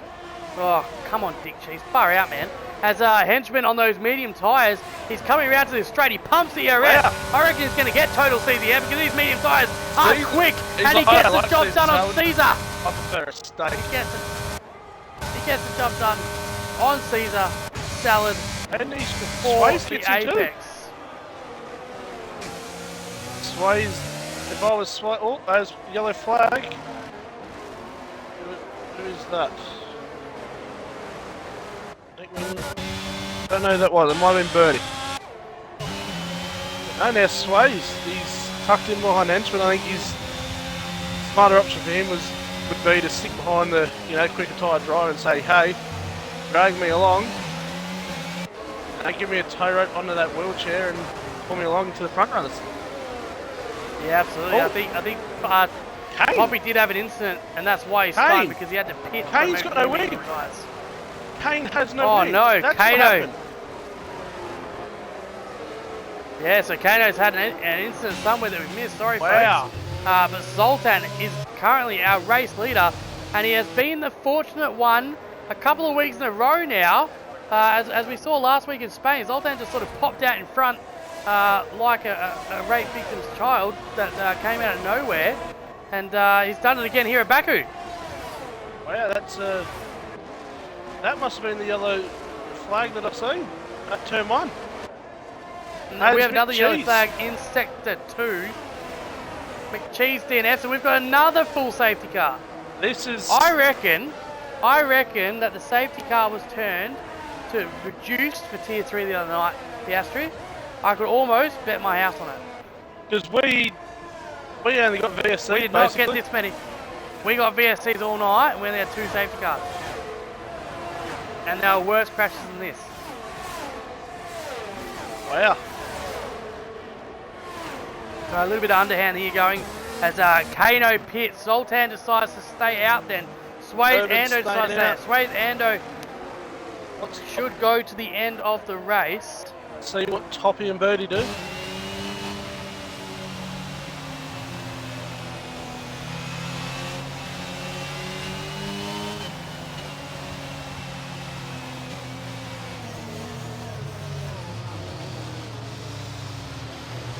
Oh, come on, Dick Cheese. Far out, man. As Henchman on those medium tyres, he's coming around to this straight. He pumps the ERS. Wow. I reckon he's going to get total CZM because these medium tyres are quick. And he gets the job done on Caesar. I prefer a steak. He gets the job done on Caesar Salad. And he's for the Apex. Sways, if I was there's yellow flag. Who is that? I don't know who that was. It might have been Birdie. No, now Sways. He's tucked in behind Henchman. I think his smarter option for him would be to stick behind the quicker tyre driver and say, hey, drag me along. And give me a tow rope onto that wheelchair and pull me along to the front runners. Yeah, absolutely. I think Poppy did have an incident, and that's why he spun, because he had to pit. Kane's got no wing. Kane has no wing. Oh no, that's Kano. Yeah, so Kano's had an incident somewhere that we missed. Sorry, folks. But Zoltan is currently our race leader, and he has been the fortunate one a couple of weeks in a row now as we saw last week in Spain, Zoltan just sort of popped out in front like a rape victim's child that came out of nowhere, and he's done it again here at Baku. Wow, that must have been the yellow flag that I've seen at turn 1. We have another yellow flag in sector 2. McCheese DNF, so we've got another full safety car. This is... I reckon that the safety car was turned to reduced for tier 3 the other night, Piastri. I could almost bet my house on it. Because we only got VSC. We did not get this many. We got VSCs all night, and we only had 2 safety cars. And there were worse crashes than this. Wow. So a little bit of underhand here going as Kano pits. Zoltan decides to stay out then. Swayze Ando decides to stay out. Swayze Ando should go to the end of the race. See what Toppy and Birdie do.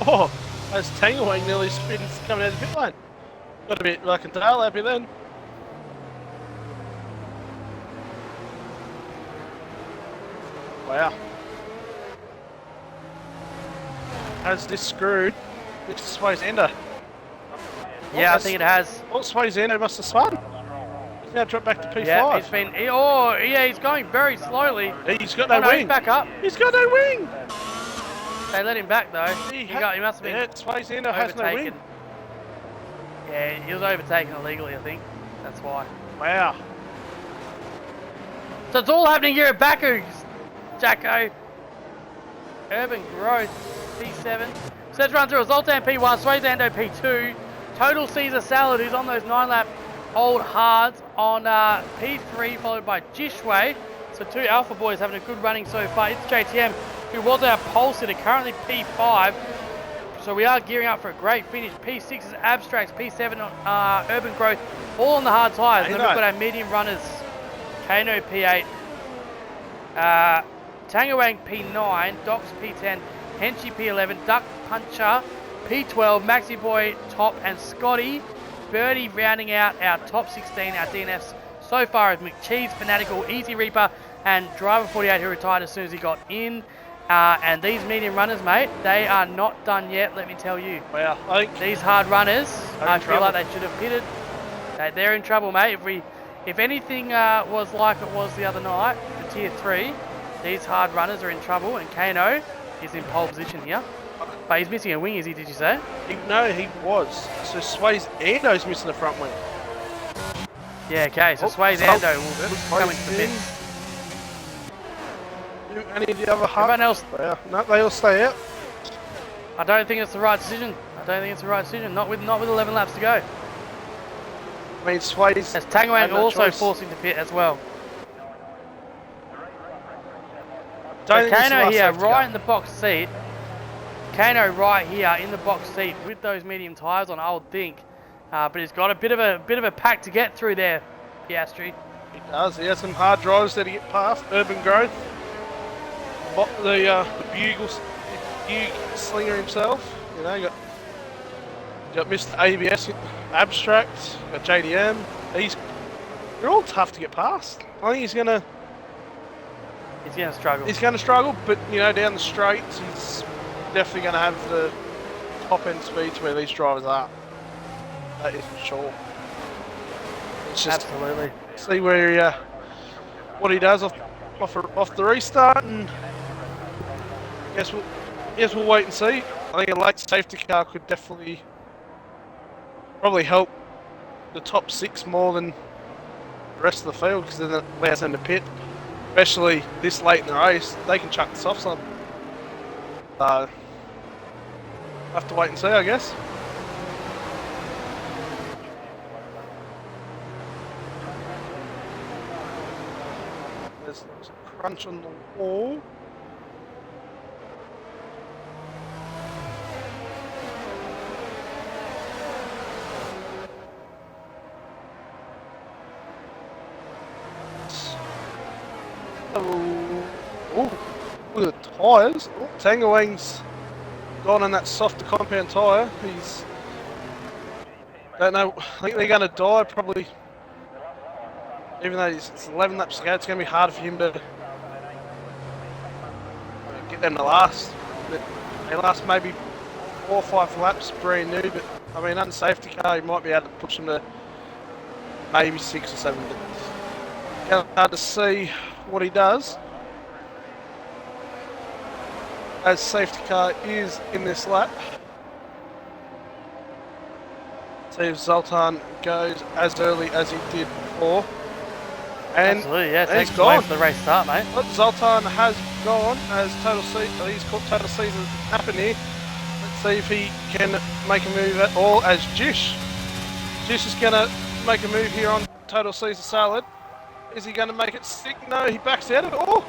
Oh, as Tangawang nearly spins coming out of the pit lane. Got a bit like a tail happy then. Wow. Has this screwed with Swayze Endo? Yeah, I think it has. Well, Swayze Endo must have spun. He's now dropped back to P5. Yeah, he's going very slowly. He's got no wing. He's back up. He's got no wing. They let him back though. He must have been Swayze Endo has no wing. Yeah, he was overtaken illegally, I think. That's why. Wow. So it's all happening here at Baku, Jacko. Urban Growth, P7. Sedge run through a Zoltan P1, Swayze Ando P2. Total Caesar Salad, who's on those 9-lap old hards, on P3, followed by Jishway. So 2 Alpha boys having a good running so far. It's JTM, who was our pole sitter, currently P5. So we are gearing up for a great finish. P6 is Abstracts, P7 on Urban Growth, all on the hard tyres. Then we've got our medium runners, Kano P8, Tangawang P9, Docs P10, Henchy P11, Duck Puncher P12, Maxi Boy top, and Scotty Birdie rounding out our top 16, our DNFs so far as McCheese, Fanatical, Easy Reaper, and Driver 48 who retired as soon as he got in. And these medium runners, mate, they are not done yet, let me tell you. Well, I think these hard runners, I feel like they should have pitted. They're in trouble, mate. If anything was like it was the other night for tier 3, these hard runners are in trouble, and Kano is in pole position here. But he's missing a wing, is he, did you say? No, he was. So Swayze Ando's missing the front wing. Yeah, okay, so Swayze Ando will come into the pit. Any of the other half? Everyone else. No, they all stay out. I don't think it's the right decision. Not with 11 laps to go. I mean, Swayze. As Tangawang also forcing to pit as well. So Kano here, right in the box seat. Kano right here in the box seat with those medium tyres on, I would think. But he's got a bit of a pack to get through there, Piastri. He does. He has some hard drivers that he get past. Urban Growth. The bugle slinger himself. You know, you got Mr. ABS, Abstract, you got JDM. They're all tough to get past. I think he's gonna struggle. He's gonna struggle, but you know, down the straights, he's definitely gonna have the top end speeds where these drivers are. That is for sure. It's just absolutely see where what he does off the restart, and guess we'll wait and see. I think a late safety car could probably help the top 6 more than the rest of the field, because then it allows them to pit, especially this late in the race. They can chuck the softs on. Have to wait and see, I guess. There's a crunch on the wall. Oh. tyres. Oh, Tangawang's gone on that softer compound tyre. Don't know, I think they're going to die probably. Even though it's 11 laps to go, it's going to be hard for him to get them to last. They last maybe 4 or 5 laps brand new, but I mean, under safety car, he might be able to push them to maybe 6 or 7. But it's hard to see what he does, as safety car is in this lap. See if Zoltan goes as early as he did before. And absolutely, yeah, he's takes gone. away for the race start, mate. But Zoltan has gone as he's caught total season happen here. Let's see if he can make a move at all as Jish. Jish is going to make a move here on total Caesar salad. Is he going to make it stick? No, he backs out of it. Oh,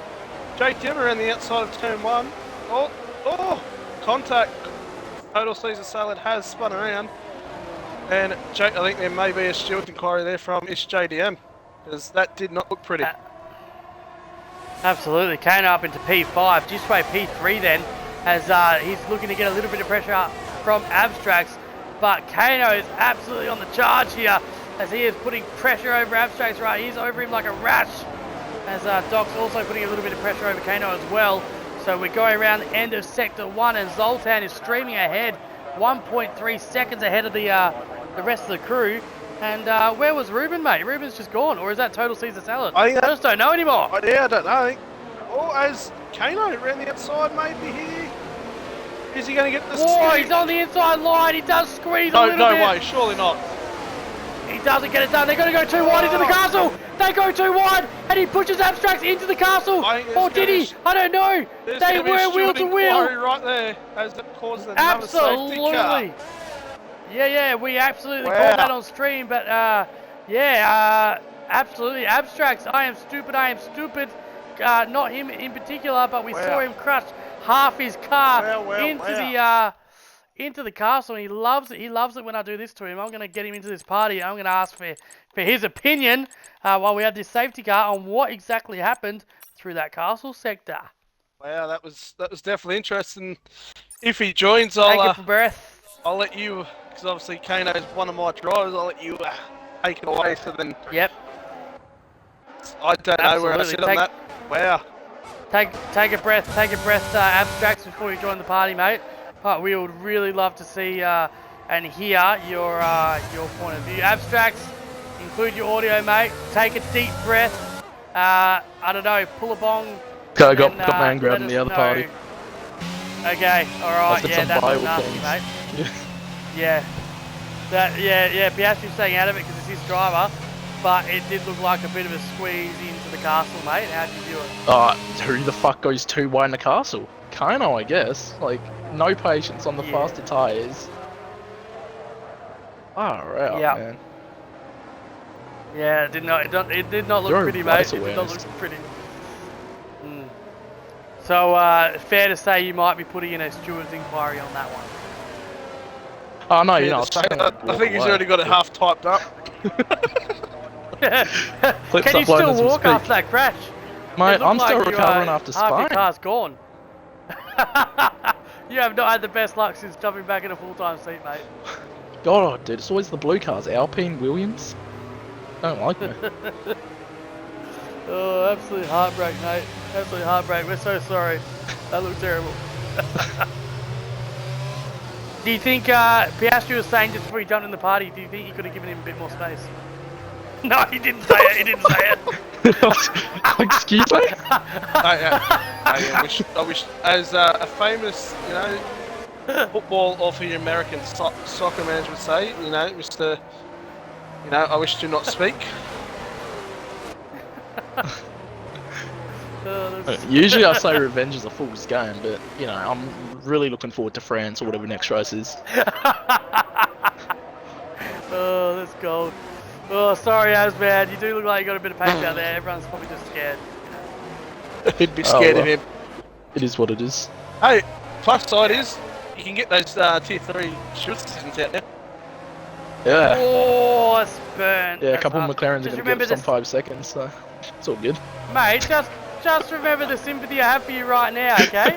JTM around the outside of turn 1. Oh, contact. Total Caesar salad has spun around. And I think there may be a steward inquiry there from Ish JDM, because that did not look pretty. Absolutely, Kano up into P5, just way P3 then, as he's looking to get a little bit of pressure up from Abstracts, but Kano is absolutely on the charge here, as he is putting pressure over Abstracts right, he's over him like a rash, as Doc's also putting a little bit of pressure over Kano as well. So we're going around the end of Sector 1, and Zoltan is streaming ahead, 1.3 seconds ahead of the rest of the crew. And where was Ruben, mate? Ruben's just gone, or is that total Caesar salad? I just don't know anymore. I don't know. Oh, as Kano around the outside, maybe here. Is he going to get the Whoa, he's on the inside line. He does squeeze a little bit. No way, surely not. He doesn't get it done. They're going to go too wide into the castle. They go too wide, and he pushes Abstracts into the castle. Or did he? I don't know. They were wheel to wheel. Right there, as it caused another safety car. Absolutely. Yeah, we absolutely called that on stream, but absolutely. Abstracts, I am stupid. Not him in particular, but we saw him crush half his car into the castle, and he loves it. He loves it when I do this to him. I'm going to get him into this party. I'm going to ask for his opinion while we have this safety car on what exactly happened through that castle sector. Wow, that was definitely interesting. If he joins, take it for breath. I'll let you, because obviously Kano is one of my drivers, I'll let you take it away. So then, yep. I don't know where I sit on that. Wow. Take a breath, Abstracts, before you join the party, mate. But we would really love to see and hear your point of view. Abstracts, include your audio, mate. Take a deep breath. I don't know, pull a bong. Got man grabbing the other party. Okay, alright, that was nasty, mate. Yeah. Piastri's staying out of it because it's his driver, but it did look like a bit of a squeeze into the castle, mate. How do you view it? Who the fuck goes too wide in the castle? Kano, I guess. Like, no patience on the faster tyres. Man. Yeah, it did not look pretty, mate. It did not look pretty. So, fair to say you might be putting in a steward's inquiry on that one. Oh no, I think he's already got it half typed up. Can you still walk after that crash? Mate, I'm still recovering after spine. Half your car's gone. You have not had the best luck since jumping back in a full-time seat, mate. God, dude, it's always the blue cars. Alpine, Williams. Don't like me. Oh, absolute heartbreak, mate. Absolute heartbreak. We're so sorry. That looked terrible. Do you think Piastri was saying just before he jumped in the party, do you think you could have given him a bit more space? No, he didn't say it. He didn't say it. Excuse me? I wish, as a famous, football or for your American soccer man would say, Mr. I wish to not speak. Usually I say revenge is a fool's game, but I'm really looking forward to France or whatever next race is. Oh, that's gold. Oh, sorry, man. You do look like you got a bit of pace out there. Everyone's probably just scared. He'd be scared of him. It is what it is. Hey, plus side is you can get those tier 3 shield systems out there. Yeah. Oh, it's burnt. Yeah, a couple of McLarens are going to get us on 5 seconds, so it's all good. Mate, just just remember the sympathy I have for you right now, okay?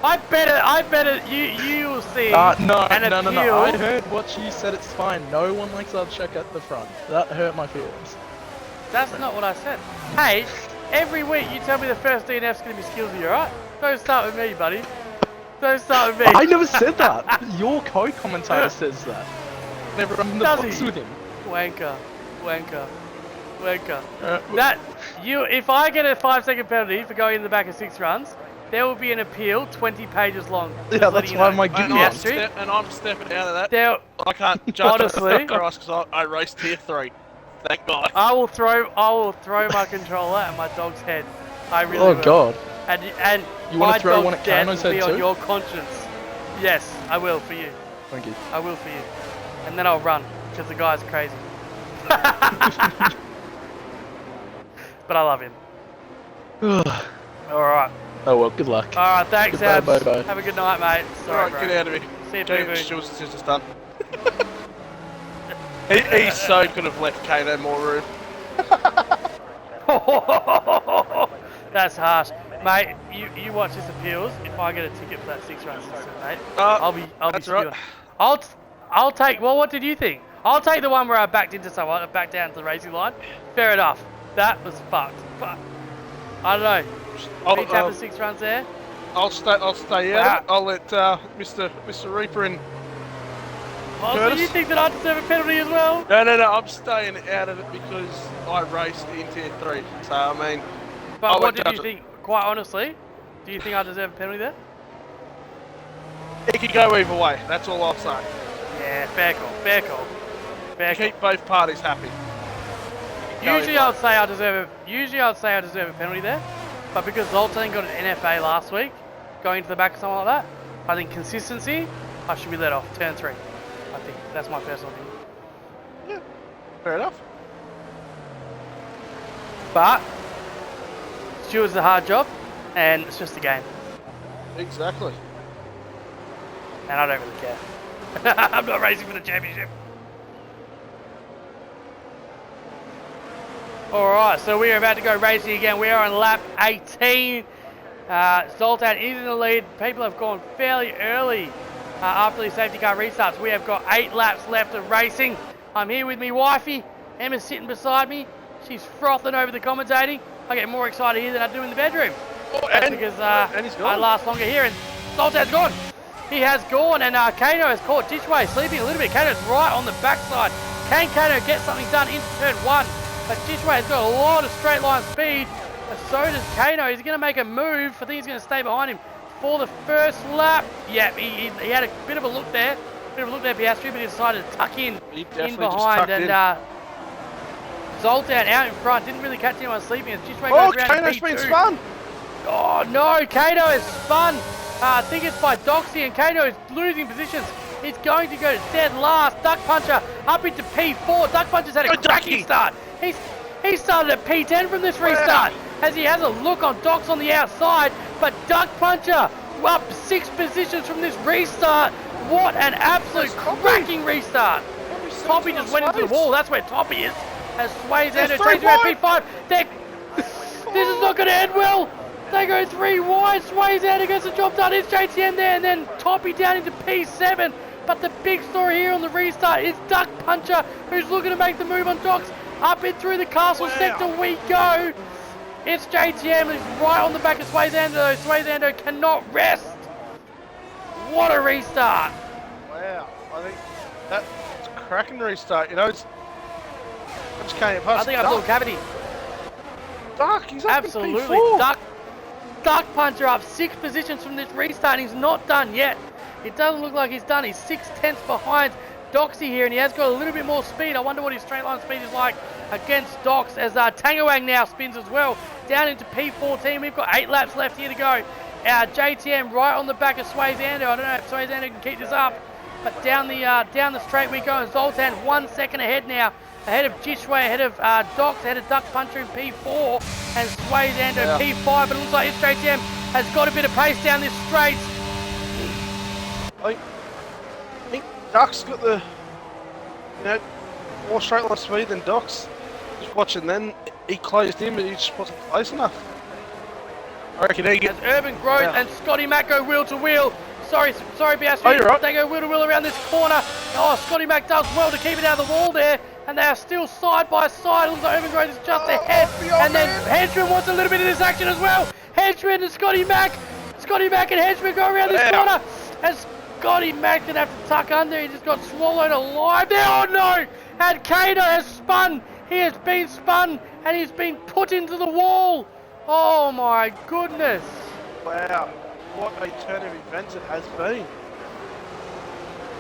I bet it, you will see No. appeal. I heard what you said. It's fine. No one likes our check at the front. That hurt my feelings. That's not what I said. Hey, every week you tell me the first DNF's going to be Skillsy, alright? Don't start with me, buddy. Don't start with me. I never said that. Your co-commentator says that. Never run in the Does box he? with him. Wanker. If I get a 5-second penalty for going in the back of 6 runs, there will be an appeal 20 pages long. Yeah, that's why I'm like, give me and I'm stepping out of that. There, I can't judge honestly, because I raced tier 3. Thank God. I will throw my controller at my dog's head. I really will. Oh God. And You want my to throw one dog's at death Kano's will be head on too? your conscience. Yes, I will for you. Thank you. I will for you. And then I'll run, because the guy's crazy. But I love him. Alright. Oh well, good luck. Alright, thanks, Goodbye, Abs. bye. Have a good night, mate. Sorry, Alright, bro. get out of here. See you, James boo-boo. Schultz is just done. he so could have left Kano more room. That's harsh. Mate, you watch this appeals. If I get a ticket for that 6-run system, mate, I'll be right. I'll take, well, what did you think? I'll take the one where I backed into someone, I backed down to the racing line. Fair enough. That was fucked. But I don't know. Each have the 6 runs there. I'll stay out. I'll let Mr. Reaper and Oh, so you think that I deserve a penalty as well? No, I'm staying out of it because I raced in tier 3. So I mean. But what did you think? Quite honestly, do you think I deserve a penalty there? It could go either way. That's all I'll say. Yeah, fair call. Keep both parties happy. Usually I'd say I deserve a penalty there, but because Zoltan got an NFA last week, going to the back of someone like that, I think consistency, I should be let off. Turn 3. I think that's my personal opinion. Yeah, fair enough. But Stewart's a hard job, and it's just a game, Exactly. and I don't really care. I'm not racing for the championship. Alright, so we are about to go racing again. We are on lap 18. Zoltan is in the lead. People have gone fairly early after the safety car restarts. We have got 8 laps left of racing. I'm here with me wifey. Emma's sitting beside me. She's frothing over the commentating. I get more excited here than I do in the bedroom. That's because I last longer here, and Zoltan's gone. He has gone, and Kano has caught Ditchway sleeping a little bit. Kano's right on the backside. Can Kano get something done into turn 1? But Ditchway has got a lot of straight line speed, and so does Kano. He's going to make a move. I think he's going to stay behind him for the first lap. Yeah, he had a bit of a look there. Piastri, but he decided to tuck in behind. And Zoltan out in front. Didn't really catch anyone sleeping as Ditchway goes around Kano's P2. been spun. Oh no, Kano is spun. I think it's by Doxy, and Kano is losing positions. He's going to go to dead last. Duck Puncher up into P4. Duck Puncher's had a cracking start. He started at P10 from this restart as he has a look on Dox on the outside, but Duck Puncher up 6 positions from this restart. What an absolute cracking restart. Toppy just went into the wall. That's where Toppy is. As Sway's Ender takes around P5. This is not going to end well. They go 3 wide. Sway's Ender gets the job done. It's JTM there, and then Toppy down into P7. But the big story here on the restart is Duck Puncher, who's looking to make the move on Dox. Up and through the castle sector we go. It's JTM. He's right on the back of Sway's Ender, though. Sway's Ender cannot rest. What a restart. Wow. I think that's a cracking restart. You know, it's... I just can't get past. I think I saw a cavity. Duck, he's up absolutely. in P4. Duck Puncher up 6 positions from this restart. He's not done yet. It doesn't look like he's done. He's 6/10 behind Doxy here, and he has got a little bit more speed. I wonder what his straight line speed is like against Dox, as Tangawang now spins as well. Down into P14. We've got 8 laps left here to go. JTM right on the back of Sway's Ender. I don't know if Sway's Ender can keep this up, but down the straight we go. And Zoltan 1 second ahead now. Ahead of Jishway, ahead of Dox, ahead of Duck Puncher in P4, and Sway's Ender in P5. But it looks like this JTM has got a bit of pace down this straight. I think Duck's got the, more straight line speed than Dox. Just watching then, he closed in, but he just wasn't close enough. I reckon he gets... As Urban Growth and Scotty Mack go wheel to wheel. Sorry, Piastri. Oh, you're right. They go wheel to wheel around this corner. Oh, Scotty Mack does well to keep it out of the wall there. And they are still side by side. It looks like Urban Growth is just ahead. And then Henchman wants a little bit of this action as well. Henchman and Scotty Mack. Scotty Mack and Henchman go around this corner. And Scotty Mack didn't have to tuck under. He just got swallowed alive there. Oh no! And Kano has spun. He has been spun. And he's been put into the wall. Oh my goodness. Wow. What a turn of events it has been.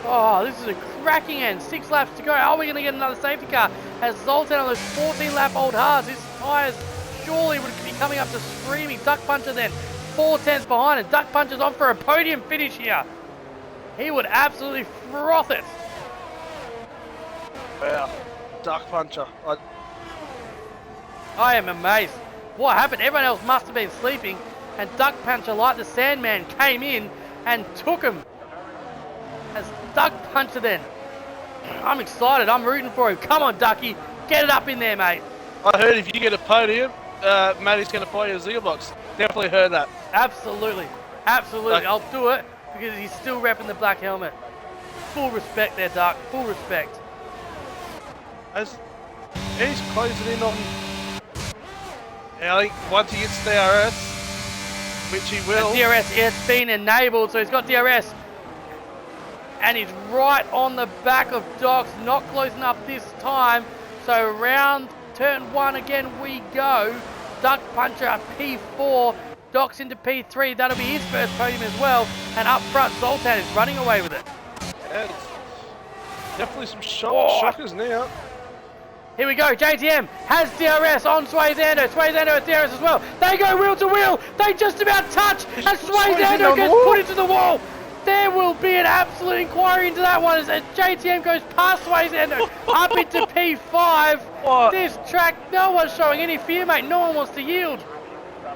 Oh, this is a cracking end. 6 laps to go. Are we going to get another safety car? As Zoltan on those 14-lap-old hards, his tyres surely would be coming up to screaming. Duck Puncher then 4/10 behind, and Duck Puncher's on for a podium finish here. He would absolutely froth it. Wow. Duck Puncher. I am amazed. What happened? Everyone else must have been sleeping, and Duck Puncher, like the Sandman, came in and took him. As Duck Puncher then. I'm excited. I'm rooting for him. Come on, Ducky. Get it up in there, mate. I heard if you get a podium, Matty's going to buy you a Ziggler box. Definitely heard that. Absolutely. Absolutely. I'll do it because he's still repping the black helmet. Full respect there, Duck. Full respect. As he's closing in on... I think once he gets DRS, which he will. And DRS, it's been enabled, so he's got DRS. And he's right on the back of Doc's, not close enough this time. So round turn 1 again we go. Duck Puncher P4, Doc's into P3. That'll be his first podium as well. And up front, Zoltan is running away with it. Yeah, definitely some shockers now. Here we go, JTM has DRS on Swayzando. Swayzando has DRS as well. They go wheel to wheel. They just about touch. And Swayzando gets put into the wall. There will be an absolute inquiry into that one as JTM goes past Swayzando up into P5. What? This track, no one's showing any fear, mate. No one wants to yield.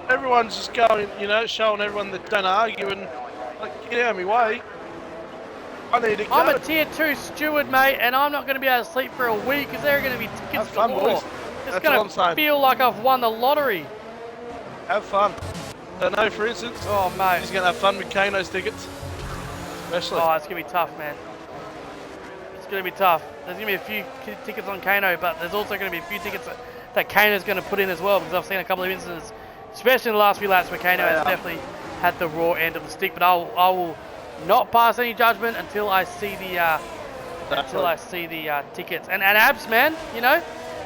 Everyone's just going, you know, showing everyone that don't argue and like, get out of my way. I need to go. I'm a tier 2 steward, mate, and I'm not going to be able to sleep for a week because there are going to be tickets galore. It's going to feel like I've won the lottery. Have fun. Don't know, for instance. Oh, mate. He's going to have fun with Kano's tickets. Especially. Oh, it's going to be tough, man. It's going to be tough. There's going to be a few tickets on Kano, but there's also going to be a few tickets that Kano's going to put in as well, because I've seen a couple of instances, especially in the last few laps, where Kano has definitely had the raw end of the stick. But I will not pass any judgment until I see the tickets. And abs, man, you know,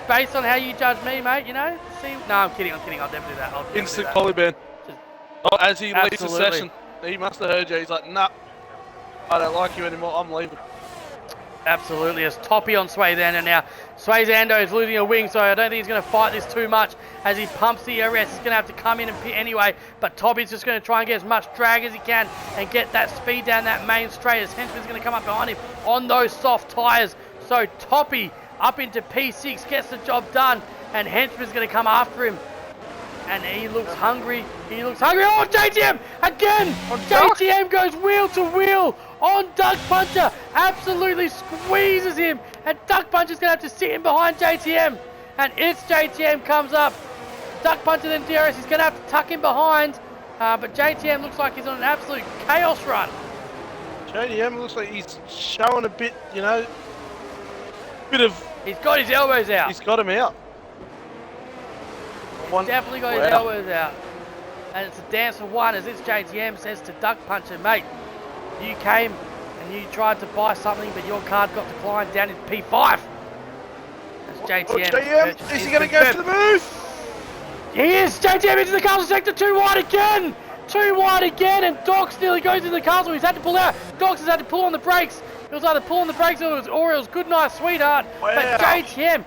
based on how you judge me, mate, you know. No, I'm kidding. I'll definitely do that. Instant polyban. Oh, as he leaves the session, he must have heard you. He's like, nah, I don't like you anymore. I'm leaving. Absolutely, as Toppy on Swayzando now. Swayzando is losing a wing, so I don't think he's going to fight this too much as he pumps the ERS. He's going to have to come in and pit anyway, but Toppy's just going to try and get as much drag as he can and get that speed down that main straight as Henchman's going to come up behind him on those soft tyres. So Toppy up into P6 gets the job done, and Henchman's going to come after him. And he looks hungry. Oh, JTM again! JTM goes wheel to wheel on Duck Puncher. Absolutely squeezes him. And Duck Puncher's going to have to sit in behind JTM. And it's JTM comes up. Duck Puncher then DRS. He's going to have to tuck him behind. But JTM looks like he's on an absolute chaos run. JTM looks like he's showing a bit, you know, He's got his elbows out. He's got him out. Definitely got his elbows out. And it's a dance for one as this JTM says to Duck Puncher, mate, you came and you tried to buy something, but your card got declined down in P5. That's JTM. JTM, is he going to go for the move? He is. JTM into the castle sector, too wide again. And Docs nearly goes into the castle. He's had to pull out. Docs has had to pull on the brakes. It was either pulling the brakes or it was good night, sweetheart. Wow. But JTM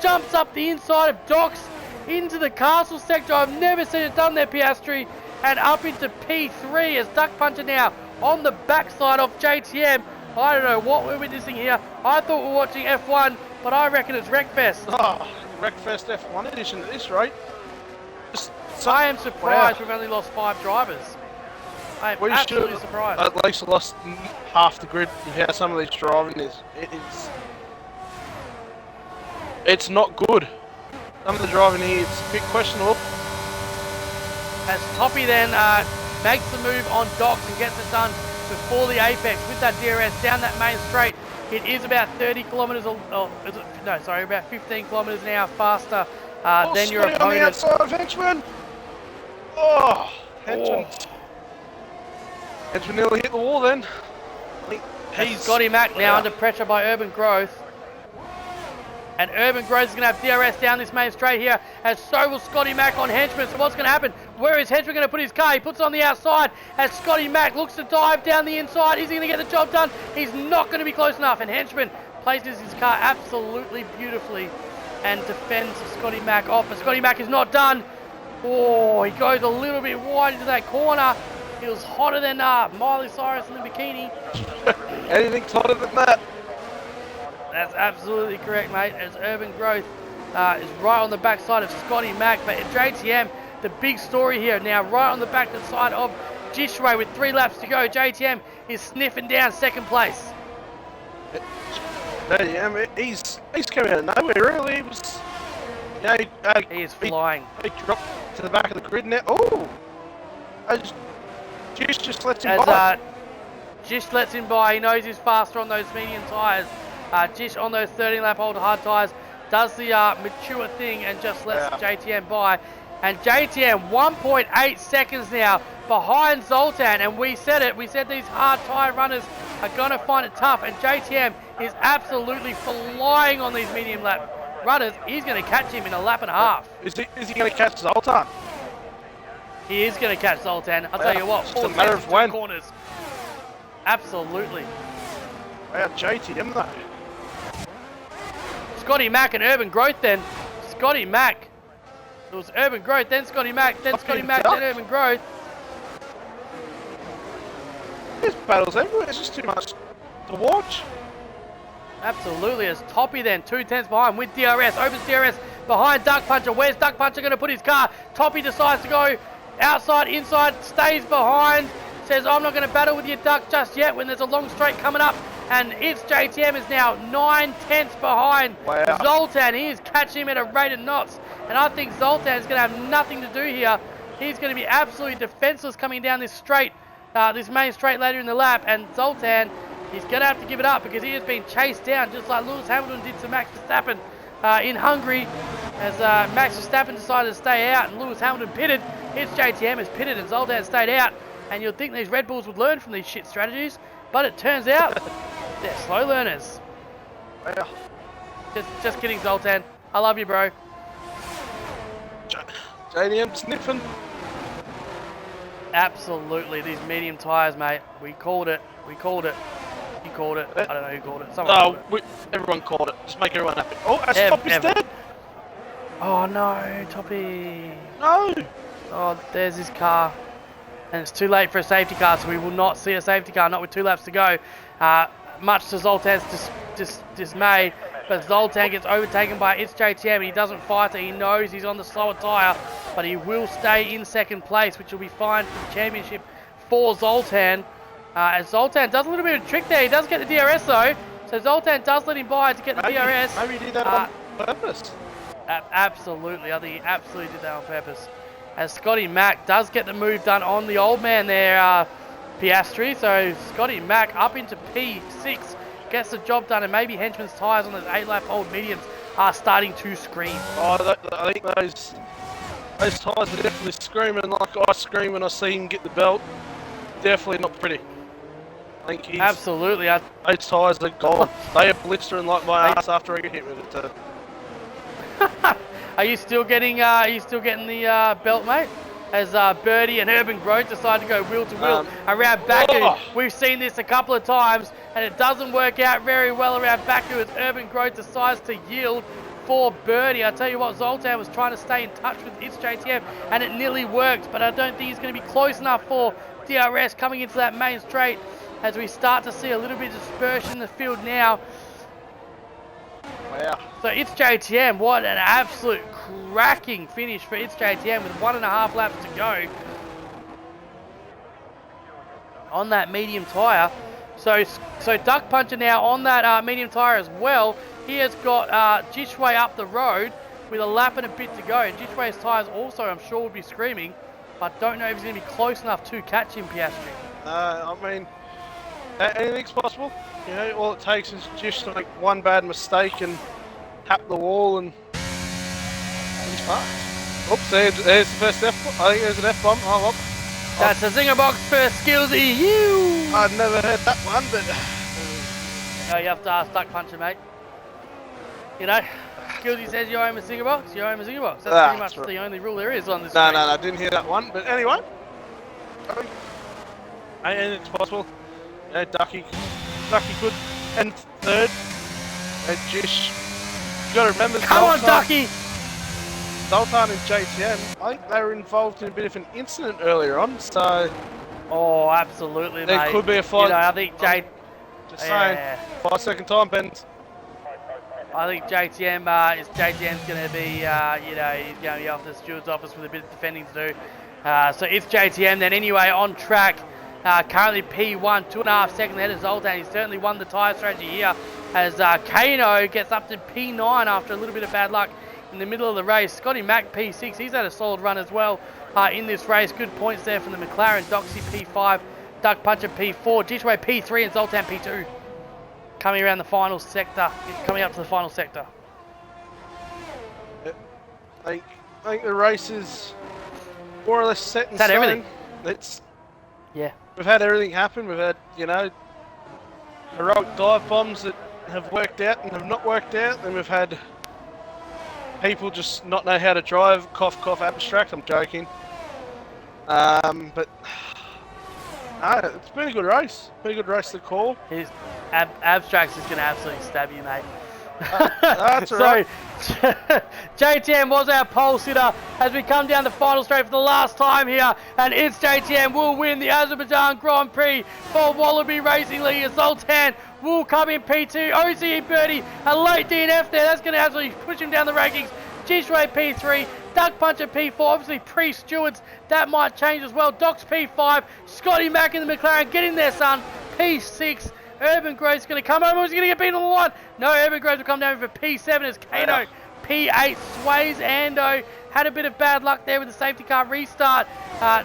jumps up the inside of Docs into the castle sector. I've never seen it done there, Piastri. And up into P3 as Duck Puncher now on the backside of JTM. I don't know what we're witnessing here. I thought we were watching F1, but I reckon it's Wreckfest. Oh, Wreckfest F1 edition at this rate. I am surprised we've only lost 5 drivers. I am absolutely surprised. At least lost half the grid of how some of these driving is. It's not good. Some of the driving here is a bit questionable. As Toppy then makes the move on Docks and gets it done before the apex with that DRS down that main straight. It is about 30 kilometres, about 15 kilometres an hour faster than your opponent. On the outside of Henchman. Oh, Henchman. Henchman nearly hit the wall then. He's Scotty Mack now under pressure by Urban Growth. And Urban Growth is going to have DRS down this main straight here, as so will Scotty Mack on Henchman. So what's going to happen? Where is Henchman going to put his car? He puts it on the outside as Scotty Mack looks to dive down the inside. Is he going to get the job done? He's not going to be close enough, and Henchman places his car absolutely beautifully and defends Scotty Mack off. But Scotty Mack is not done. Oh, he goes a little bit wide into that corner. He was hotter than Miley Cyrus in the bikini. Anything's hotter than that. That's absolutely correct, mate. As Urban Growth is right on the backside of Scotty Mack. But JTM, the big story here now, right on the back side of Jishway with 3 laps to go. JTM is sniffing down second place. Yeah, he's coming out of nowhere, really. He was. He is flying. He dropped to the back of the grid now. Oh! Just lets him by. Just lets him by. He knows he's faster on those medium tyres. Just on those 13-lap old hard tyres does the mature thing and just lets JTM by. And JTM 1.8 seconds now behind Zoltan. And we said it. We said these hard tyre runners are going to find it tough. And JTM is absolutely flying on these medium lap runners. He's going to catch him in a lap and a half. Is he going to catch Zoltan? He is going to catch Zoltan. I'll tell you what. It's a matter of when. Corners. Absolutely. Wow, JTM though. Scotty Mack and Urban Growth then. Scotty Mack. It was Urban Growth, then Scotty Mack, then Scotty Mack, then Urban Growth. There's battles everywhere. It's just too much to watch. Absolutely. As Toppy then, 2/10 behind with DRS. Opens DRS behind Duck Puncher. Where's Duck Puncher going to put his car? Toppy decides to go outside, inside, stays behind. Says, I'm not going to battle with you, Duck, just yet, when there's a long straight coming up. And it's JTM is now 9/10 behind Zoltan. He is catching him at a rate of knots. And I think Zoltan is going to have nothing to do here. He's going to be absolutely defenseless coming down this straight, this main straight later in the lap. And Zoltan, he's going to have to give it up because he has been chased down just like Lewis Hamilton did to Max Verstappen in Hungary. As Max Verstappen decided to stay out and Lewis Hamilton pitted. It's JTM has pitted and Zoltan stayed out. And you'd think these Red Bulls would learn from these shit strategies, but it turns out they're slow learners. Wow. Just kidding, Zoltan. I love you, bro. JDM sniffing. Absolutely, these medium tyres, mate. We called it. We called it. You called it. I don't know who called it. Someone called it. Everyone called it. Just make everyone happy. Oh, Toppy's dead. Oh no, Toppy. No. Oh, there's his car. And it's too late for a safety car, so we will not see a safety car, not with 2 laps to go. Much to Zoltan's dismay, but Zoltan gets overtaken by It's JTM and he doesn't fight it. He knows he's on the slower tyre, but he will stay in second place, which will be fine for the championship for Zoltan. As Zoltan does a little bit of a trick there. He does get the DRS though, so Zoltan does let him by to get the DRS. Maybe he did that on purpose. Absolutely, I think he absolutely did that on purpose. As Scotty Mack does get the move done on the old man there, Piastri. So Scotty Mack up into P6, gets the job done, and maybe Henchman's tyres on those 8-lap old mediums are starting to scream. Oh, I think those tyres are definitely screaming like I scream when I see him get the belt. Definitely not pretty. I think he's... Absolutely. Those tyres are gone. They are blistering like my ass after I get hit with it too. Are you still getting the belt, mate? As Birdie and Urban Growth decide to go wheel to wheel around Baku. We've seen this a couple of times, and it doesn't work out very well around Baku as Urban Growth decides to yield for Birdie. I tell you what, Zoltan was trying to stay in touch with It's JTM, and it nearly worked, but I don't think he's going to be close enough for DRS coming into that main straight as we start to see a little bit of dispersion in the field now. Wow. So It's JTM, what an absolute cracking finish for It's JTM with 1.5 laps to go on that medium tyre. So Duck Puncher now on that medium tyre as well. He has got Jishway up the road with a lap and a bit to go. And Jishway's tyres also, I'm sure, would be screaming. but don't know if he's going to be close enough to catch him, Piastri. I mean, anything's possible. You know, all it takes is just to make one bad mistake and tap the wall and he's fast. Oops, there's the first F-bomb. I think there's an F-bomb. Oh, well. That's a zinger box for Skillsy. You. I'd never heard that one, but... No, you have to ask Duck Puncher, mate. You know, Skillsy says you own a zinger box, you own a zinger box. That's pretty much the only rule there is on this No, I didn't hear that one. But anyway, anything's possible. You know, Ducky could end third. And just, you got to remember... Come on, Ducky! Zoltan and JTM, I think they were involved in a bit of an incident earlier on, so... Oh, absolutely, there mate. Could be a fight. You know, I think Just saying, 5 second time, Ben. I think JTM's going to be, you know, he's going to be off the steward's office with a bit of defending to do. So it's JTM then anyway on track. Currently P1, 2.5 seconds ahead of Zoltan. He's certainly won the tyre strategy here as Kano gets up to P9 after a little bit of bad luck in the middle of the race. Scotty Mack P6, he's had a solid run as well in this race. Good points there from the McLaren. Doxy P5, Duck Puncher P4, Jishway P3 and Zoltan P2. Coming around the final sector, coming up to the final sector. I think the race is more or less set in stone. Everything. Yeah. We've had everything happen. We've had, you know, heroic dive bombs that have worked out and have not worked out. Then we've had people just not know how to drive. Cough, cough, abstract. I'm joking. But it's been a good race. Been a good race to call. His abstracts is going to absolutely stab you, mate. That's right. So, JTM was our pole sitter as we come down the final straight for the last time here, and it's JTM will win the Azerbaijan Grand Prix for Wallaby Racing League. Zoltan will come in P2, OCE Birdie, a late DNF there, that's going to absolutely push him down the rankings. Jishway P3, Duck Puncher P4, obviously pre-stewards, that might change as well. Docs P5, Scotty Mack in the McLaren, get in there son, P6. Urban Grove's going to come over. He's going to get beaten on the line. No, Urban Groves will come down for P7 as Kano P8 sways Ando. Had a bit of bad luck there with the safety car restart.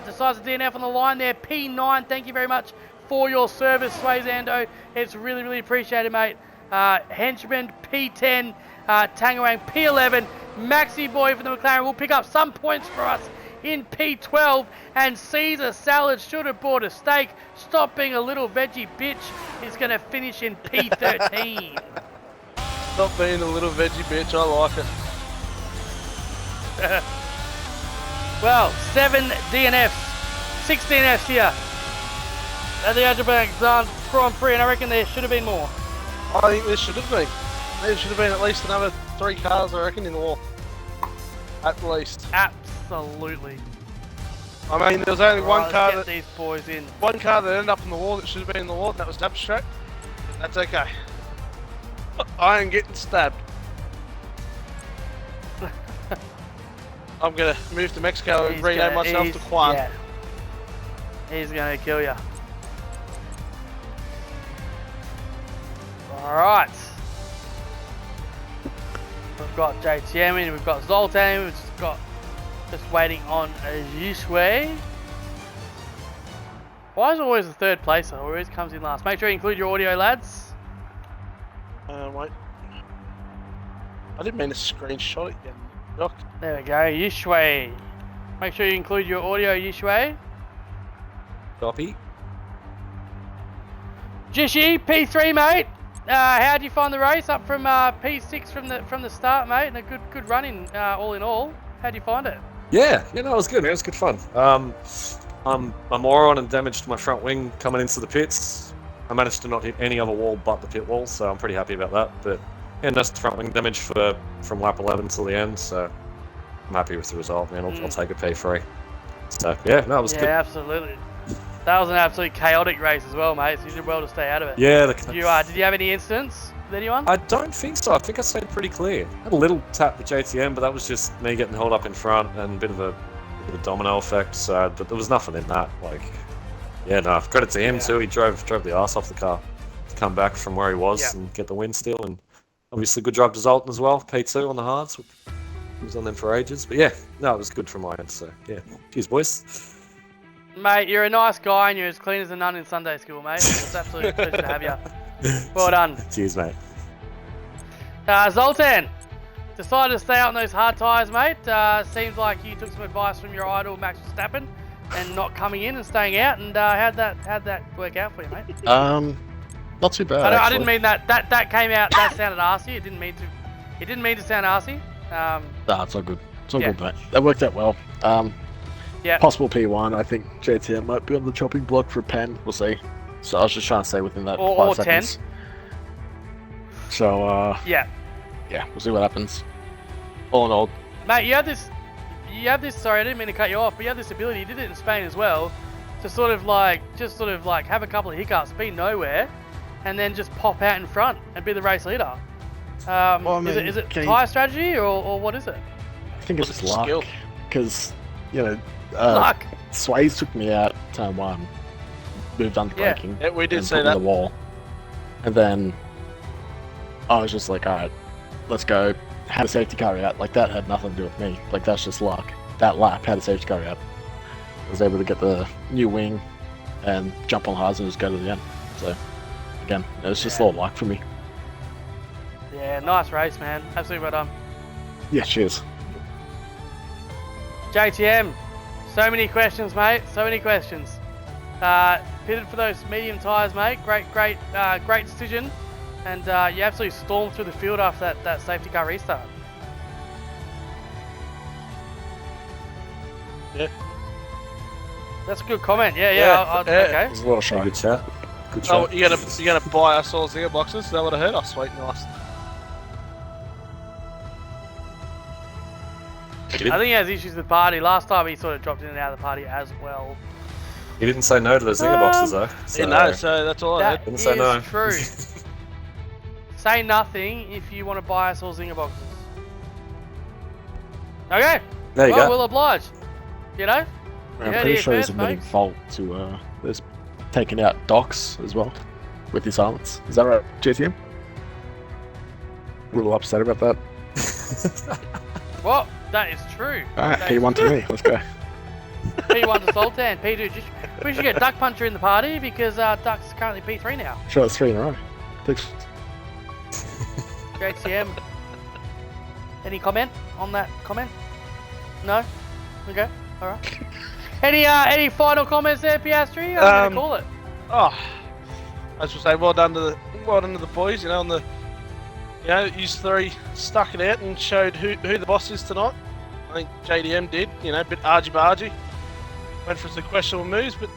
Decides to DNF on the line there. P9, thank you very much for your service, sways Ando. It's really, really appreciated, mate. Henchman P10, Tangerang P11. Maxi Boy for the McLaren will pick up some points for us in P12, and Caesar Salad should have bought a steak. Stop being a little veggie bitch. He's going to finish in P13. Stop being a little veggie bitch. I like it. Well, 7 DNFs, 6 DNFs here at the Azerbaijan Grand Prix, and I reckon there should have been more. I think there should have been. There should have been at least another 3 cars, I reckon, in the wall. At least. Absolutely. I mean, there was only one car that these boys in. One car that ended up in the wall that should have been in the wall, and that was abstract. That's okay. I ain't getting stabbed. I'm gonna move to Mexico and rename myself to Juan. Yeah. He's gonna kill you. All right. We've got JTM in, we've got Zoltan, we've got just waiting on Yishway. Why is it always the third placer? Always comes in last. Make sure you include your audio, lads. Wait. I didn't mean to screenshot it yet. Doc. There we go, Yishway. Make sure you include your audio, Yishway. Copy. Jishi, P3, mate. How do you find the race? Up from P6 from the start, mate, and a good run in all in all. How do you find it? Yeah, no, it was good, man. It was good fun. I'm more on and damaged my front wing coming into the pits. I managed to not hit any other wall but the pit wall, so I'm pretty happy about that. But yeah, that's the front wing damage from lap 11 till the end, so I'm happy with the result, man. I'll take a P3. So yeah, no, it was good. Yeah, absolutely. That was an absolutely chaotic race as well, mate. So you did well to stay out of it. Yeah. Did you have any incidents with anyone? I don't think so. I think I stayed pretty clear. I had a little tap with JTM, but that was just me getting held up in front and a bit of a domino effect. So, but there was nothing in that. Like, yeah, no. Credit to him too. He drove the arse off the car to come back from where he was and get the win still. And obviously, good drive to Zoltan as well. P2 on the hards. He was on them for ages. But yeah, no, it was good from my end. So yeah, cheers, boys. Mate, you're a nice guy and you're as clean as a nun in Sunday school, mate. It's absolutely a pleasure to have you. Well done. Cheers, mate. Zoltan, decided to stay out on those hard tyres, mate. Seems like you took some advice from your idol, Max Verstappen, and not coming in and staying out. And how'd that work out for you, mate? Not too bad. I didn't mean that. That came out. That sounded arsey. It didn't mean to sound arsey. Nah, it's all good. It's all Yeah. good, mate. That worked out well. Yeah. Possible P1. I think JTM might be on the chopping block for pen. We'll see. So I was just trying to stay within that Or 5 seconds. 10. So Yeah. yeah, we'll see what happens. All in all, Mate, you have this. Sorry, I didn't mean to cut you off, but you have this ability. You did it in Spain as well, to sort of like have a couple of hiccups, be nowhere, and then just pop out in front and be the race leader. Is it tyre strategy or what is it? I think it's Was it just luck. skill? Because, you know, Luck. Sways took me out turn 1, moved under Yeah. braking. Yeah, we did and say put me that. on the wall. And then I was just like, alright, let's go. Had a safety car out. Like, that had nothing to do with me. Like, that's just luck. That lap had a safety car out. I was able to get the new wing and jump on hards and just go to the end. So, again, it was just Yeah. all luck for me. Yeah, nice race, man. Absolutely well done. Yeah, cheers. JTM, so many questions, mate. So many questions. Pitted for those medium tyres, mate. Great decision. And you absolutely stormed through the field after that safety car restart. Yeah. That's a good comment. Yeah. Yeah. Okay. It was a lot of Yeah, show. good chat. Good Oh, chat. you gonna buy us all Zinger boxes? That would have hurt us, sweet nice. I think he has issues with party. Last time he sort of dropped in and out of the party as well. He didn't say no to the Zinger boxes though. So You know, so that's all I That heard. Didn't is say no. true. Say nothing if you want to buy us all Zinger boxes. Okay. there you well, go. we'll oblige. You know? I'm You heard pretty it sure he's first, admitting folks. fault to this taking out Docs as well with his silence. Is that right, JTM? A little upset about that. Well, that is true. Alright, That is P1 to me. Let's go. P1 to Sultan. P2 we should get Duck Puncher in the party because Duck's currently P3 now. Sure, that's 3 in a row. Thanks. JTM. Any comment on that comment? No? Okay, alright. Any final comments there, Piastri? I'm gonna call it. Oh, I just want to say well done to the boys. You know, on the you three stuck it out and showed who the boss is tonight. I think JDM did. You know, a bit argy-bargy. Went for some questionable moves, but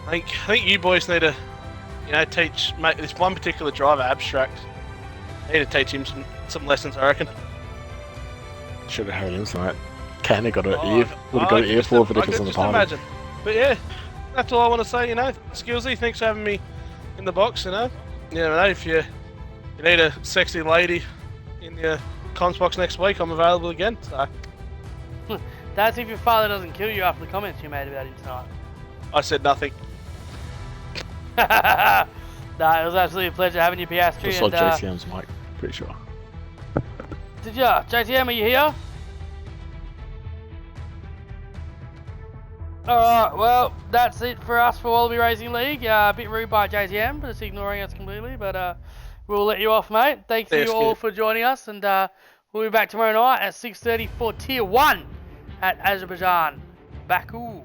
I think you boys need to teach this one particular driver, Abstract. Need to teach him some lessons, I reckon. Should have heard him tonight. Kinda got an Oh, ear. Would have got an earful if it I was could on the just party. imagine. But yeah, that's all I want to say. You know, Skillsy, thanks for having me in the box. You know, if you need a sexy lady in your comms box next week, I'm available again. So That's if your father doesn't kill you after the comments you made about him tonight. I said nothing. Nah, it was absolutely a pleasure having you, Piastri. Just saw And, JTM's mic, pretty sure. did ya? JTM, are you here? Alright, well, that's it for us for Wallaby Racing League. A bit rude by JTM, but it's ignoring us completely. But we'll let you off, mate. Thanks Yes, you all good. for joining us. And we'll be back tomorrow night at 6:30 for Tier 1 at Azerbaijan, Baku.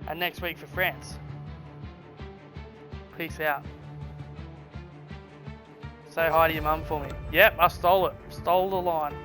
And next week for France. Peace out. Say hi to your mum for me. Yep, I stole it. Stole the line.